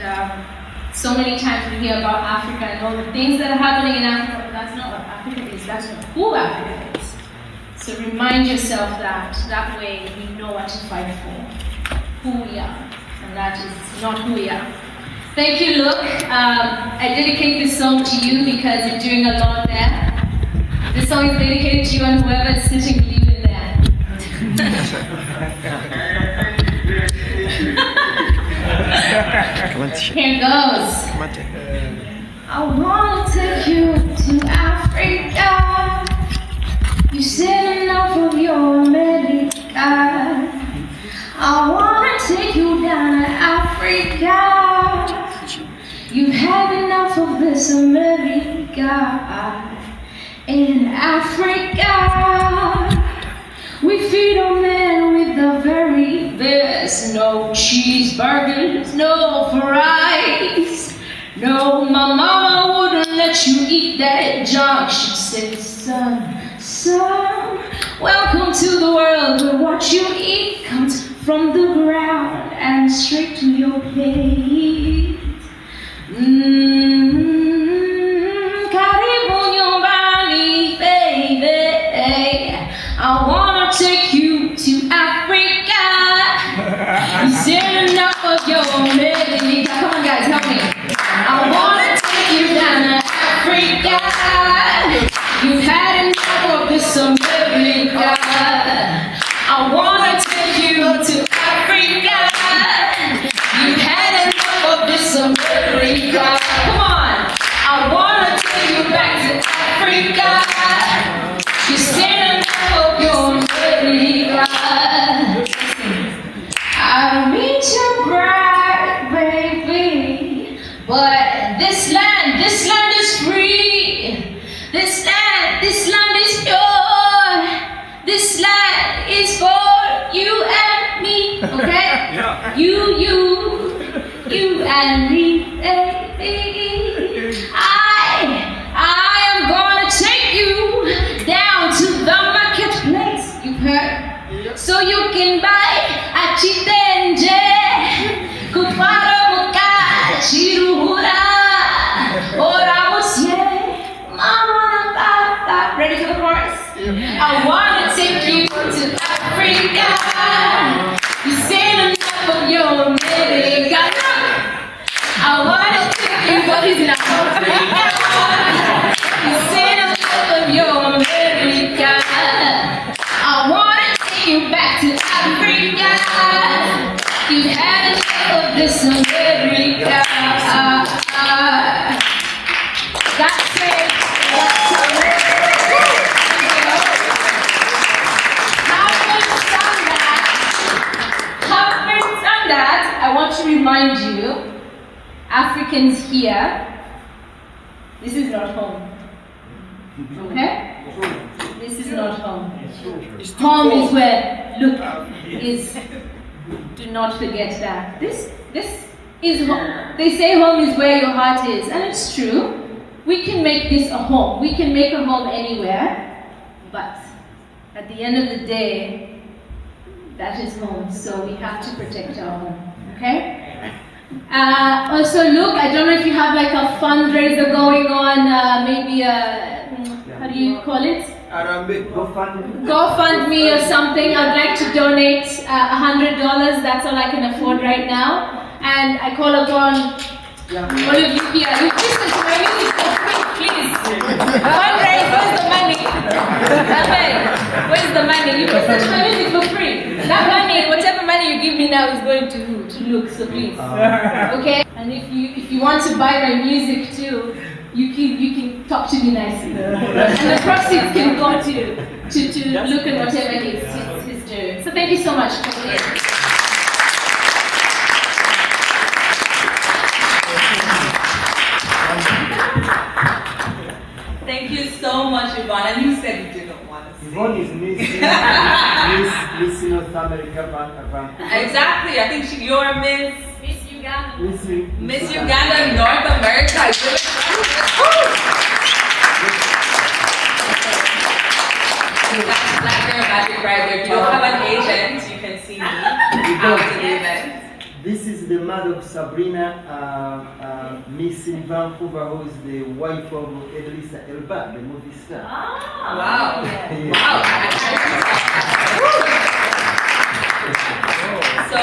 so many times we hear about Africa and all the things that are happening in Africa, but that's not what Africa is, that's not who Africa is. So remind yourself that way we know what to fight for, who we are, and that is not who we are. Thank you, Luke. I dedicate this song to you because you're doing a lot there. This song is dedicated to you and whoever is sitting with you in there. Here goes. I wanna take you to Africa. You said enough of your America. I wanna take you down to Africa. You've had enough of this America. In Africa, we feed a man with the very best. No cheeseburgers, no fries. No, my mama wouldn't let you eat that junk. She said, son, welcome to the world where what you eat comes from the ground and straight to your plate. Karibu nyumbani, baby. I wanna take you to Africa. You said enough of your America. Come on, guys, help me. I wanna take you down to Africa. You've had enough of this America. I wanna take you to Africa. You've had enough of this America. Come on. I wanna take you back to Africa. You said enough of your America. I meet your bride, baby. But this land is free. This land is pure. This land is for you and me, okay? Yeah. You and me, baby. I am gonna take you down to the marketplace, you've heard? So you can buy a chitenje, kupara muka, chiruhura, ora musye, mama papa. Ready for the chorus? I wanna take you to Africa. You said enough of your America. I wanna take you, but he's not Africa. You said enough of your America. I wanna take you back to Africa. You had enough of this America. That's it. Having done that, I want to remind you, Africans here, this is not home. Okay? This is not home. Home is where, look, do not forget that. This is home. They say home is where your heart is, and it's true. We can make this a home. We can make a home anywhere, but at the end of the day, that is home, so we have to protect our home, okay? Also, look, I don't know if you have like a fundraiser going on, maybe how do you call it? GoFundMe or something. I'd like to donate $100. That's all I can afford right now. And I call upon all of you here. You listen to my music for free, please. Fundraise, where's the money? Where's the money? You listen to my music for free. That money, whatever money you give me now is going to look, so please. Okay? And if you want to buy my music too, you can talk to me nicely. And the proceeds can go to look at whatever he's doing. So thank you so much for being here. Thank you so much, Yvonne. And you said you didn't want to sing. Yvonne is Miss North America. Exactly. I think you're Miss Uganda. Miss Uganda, North America. That's your magic right there. If you don't have an agent, you can see me after the event. This is the mother of Sabrina, Miss in Vancouver, who is the wife of Elisa Elba, the movie star. Wow. Wow. So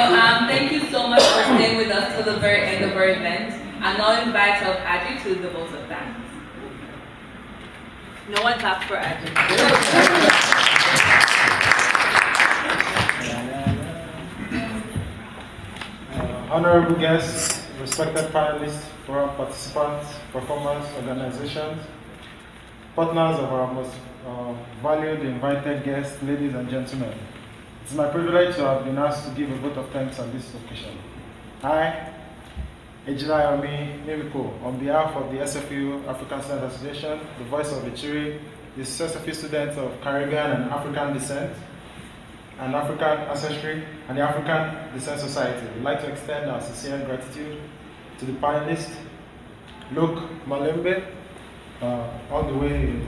thank you so much for staying with us till the very end of our event. And now I invite our Adi to the vote of thanks. No one clapped for Adi. honorable guests, respected panelists, forum participants, performers, organizations, partners of our most valued invited guests, ladies and gentlemen. It's my privilege to have been asked to give a vote of thanks on this occasion. I, Ejinayomi Mimiko, on behalf of the SFU African Student Association, the Voice of Ituri, the SFU students of Caribbean and African descent, and African ancestry, and the African Descent Society, we'd like to extend our sincere gratitude to the panelists, Luke Malembe, all the way in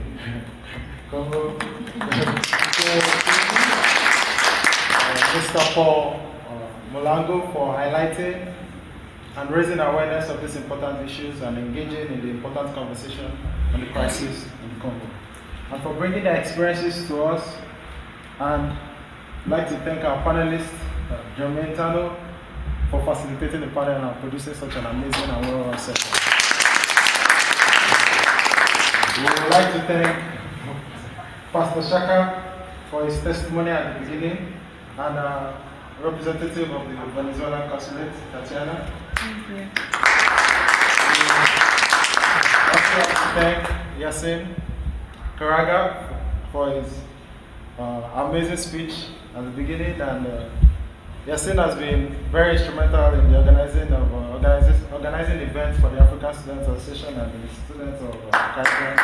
Congo, Mr. Paul Molango for highlighting and raising awareness of these important issues and engaging in the important conversation on the crisis in Congo, and for bringing their experiences to us. And I'd like to thank our panelists, Jermaine Tano, for facilitating the panel and producing such an amazing and well-run session. We would like to thank Pastor Shaka for his testimony at the beginning, and representative of the Venezuelan consulate, Tatiana. Thank you. We also like to thank Yasin Karaga for his amazing speech at the beginning, and Yasin has been very instrumental in the organizing events for the African Students Association and the students of Caribbean.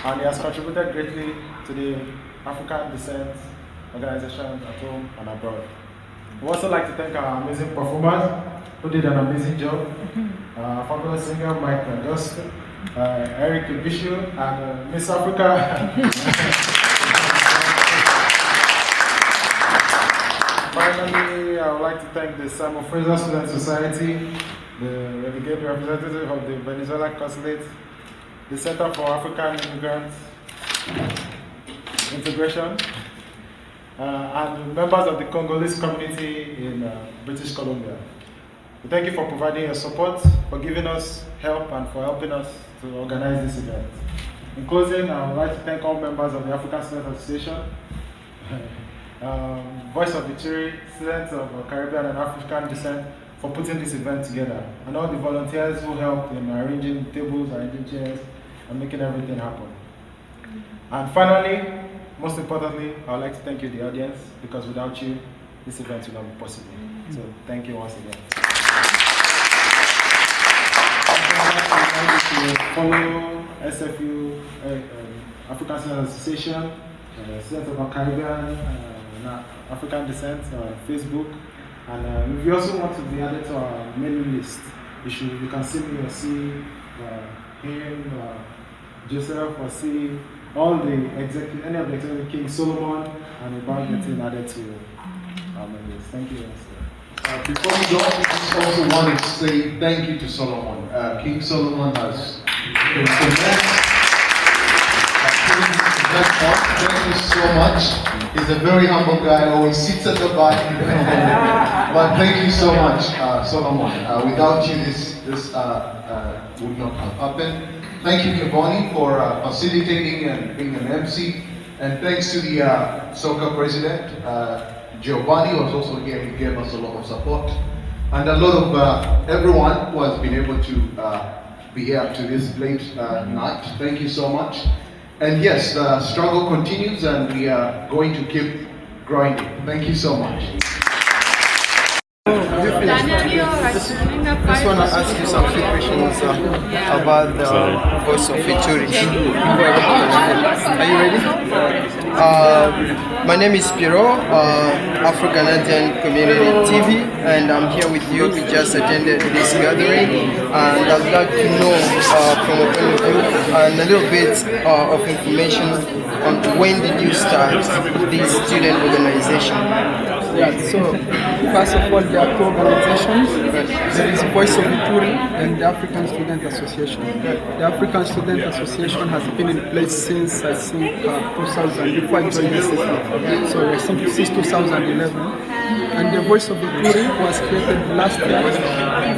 And he has contributed greatly to the African descent organizations at home and abroad. We also like to thank our amazing performers who did an amazing job. Fabulous singer Mike Augustin, Eric Bishu, and Miss Africa. Finally, I would like to thank the Simon Fraser Student Society, the delegated representative of the Venezuelan consulate, the Center for African Immigrants Integration, and members of the Congolese community in British Columbia. We thank you for providing your support, for giving us help, and for helping us to organize this event. In closing, I would like to thank all members of the African Students Association, Voice of Ituri, students of Caribbean and African descent, for putting this event together, and all the volunteers who helped in arranging tables, arranging chairs, and making everything happen. And finally, most importantly, I would like to thank you, the audience, because without you, this event would not be possible. So thank you once again. To follow SFU African Student Association, students of Caribbean and African descent, Facebook, and if you also want to be added to our mailing list, you can see me or see him, Joseph, or see all the any of the executive, King Solomon, and about getting added to our mailing list. Thank you very much. Before we go, I just also wanted to say thank you to Solomon. King Solomon has been tremendous. Thank you so much. He's a very humble guy, always sits at the back. But thank you so much, Solomon. Without you, this would not have happened. Thank you, Kiboni, for facilitating and being an MC. And thanks to the soccer president, Giovanni, was also here. He gave us a lot of support. And a lot of everyone who has been able to be here up to this late night. Thank you so much. And yes, the struggle continues, and we are going to keep grinding. Thank you so much. I just want to ask you some few questions about the Voice of Ituri. Are you ready? My name is Spiro, Afro-Canadian Community TV, and I'm here with you. We just attended this gathering, and I would like to know from a point of view and a little bit of information on when did you start this student organization? Yeah, so first of all, there are two organizations. There is Voice of Ituri and the African Student Association. The African Student Association has been in place since, I think, 2000, before I joined the SFU. So I think since 2011. And the Voice of Ituri was created last year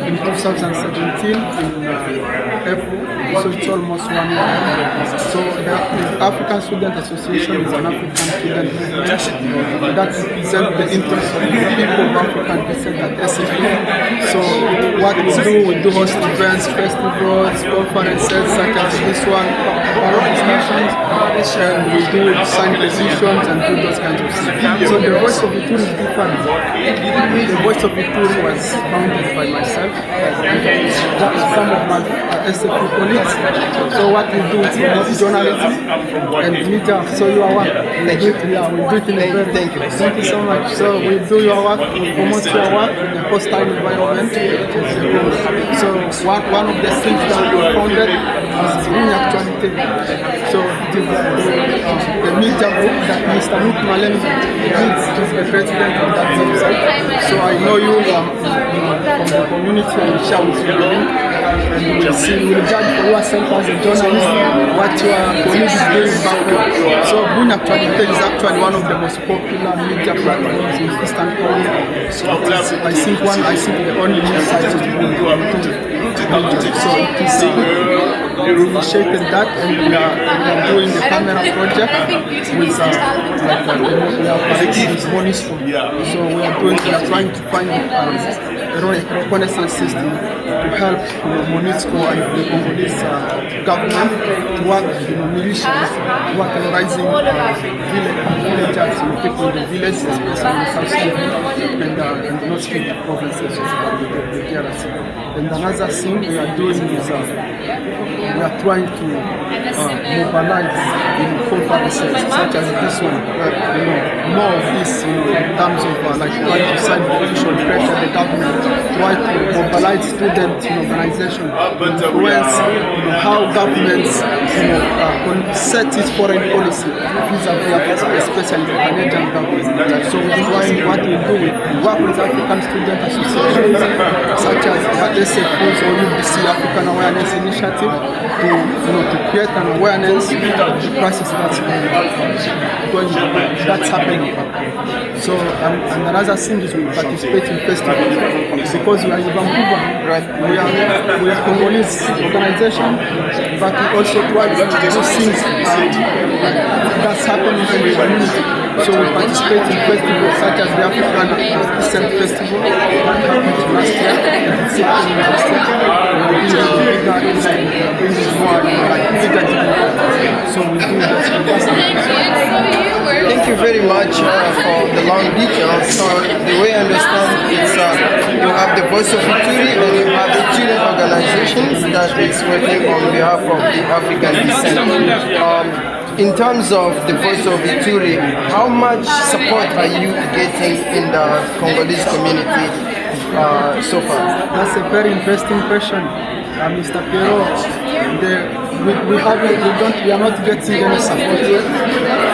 in 2017 in April, so it's almost 1 year. So the African Student Association is an African student movement that represents the interests of the people of African descent at SFU. So what we do host events, festivals, conferences such as this one, discussions, and we do sign petitions and do those kinds of things. So the Voice of Ituri is different. The Voice of Ituri was founded by myself and some of my SFU colleagues. So what we do is journalism and media. So you are work. We do it in a very thank you so much. So we do your work, we promote your work in a hostile environment. So one of the things that we founded is Bunia actually. So it is the media group that Mr. Luke Malem leads, is the president of that website. So I know you from the community and share with you. And you will judge for yourself as a journalist what your colleagues is doing back home. So Bunia is actually one of the most popular media platforms in Eastern Congo. I think the only news site is Bunia. So we initiated that, and we are doing the camera project with we are operating with MONUSCO. So we are trying to find a reconnaissance system to help MONUSCO and the Congolese government to work militias who are terrorizing villagers, people in the villages, especially in South Kivu and the North Kivu provinces of the DRC. And another thing we are doing is we are trying to mobilize conferences such as this one, more of this in terms of trying to sign petition, pressure the government, try to mobilize student organization, influence how governments set its foreign policy vis-a-vis especially the Canadian government. So what we do, we work with African student associations such as SFU's or UBC African Awareness Initiative to create an awareness of the crisis that's happening. So and another thing is we participate in festivals because we are in Vancouver, right? We are Congolese organization, but we also try to do things that's happening in the community. So we participate in festivals such as the African Descent Festival that happened last year, and it's happening last year. So we do that. Thank you very much for the long details. So the way I understand it's you have the Voice of Ituri and you have the student organizations that is working on behalf of the African descent. In terms of the Voice of Ituri, how much support are you getting in the Congolese community so far? That's a very interesting question, Mr. Piero. We are not getting any support yet.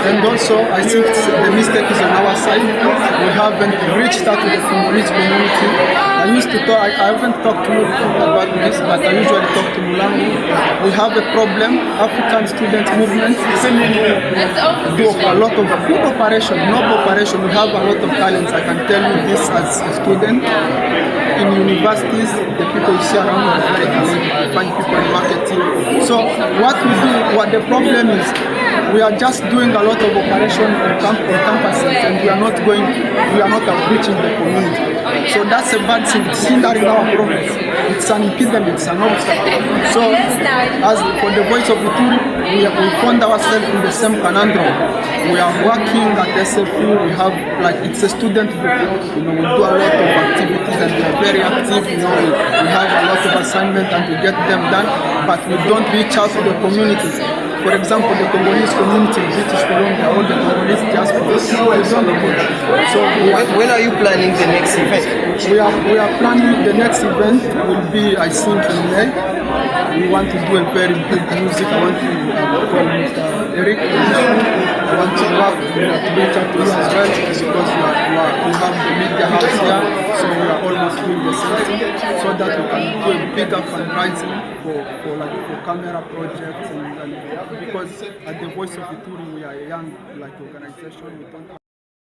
And also, I think the mistake is on our side. We haven't reached out to the Congolese community. I haven't talked to you about this, but I usually talk to Mulangu. We have a problem. African student movement do a lot of good operation, noble operation. We have a lot of talents. I can tell you this as a student. In universities, the people you see around are very talented. You find people in marketing. So what we do, what the problem is, we are just doing a lot of operation on campuses, and we are not outreaching the community. So that's a bad thing. It's hindering our progress. It's an impediment, it's an obstacle. So as for the Voice of Ituri, we found ourselves in the same conundrum. We are working at SFU, we have it's a student group, we do a lot of activities and we are very active, we have a lot of assignments and we get them done, but we don't reach out to the communities. For example, the Congolese community in British Columbia, all the Congolese diaspora, we don't do that. So when are you planning the next event? We are planning the next event will be, I think, in May. We want to do a very big music. I want to call Mr. Eric. I want to work to reach out to you as well because we have the media house here, so we are almost doing the same thing so that we can do a bigger fundraising for camera projects and because at the Voice of Ituri we are a young organization. We don't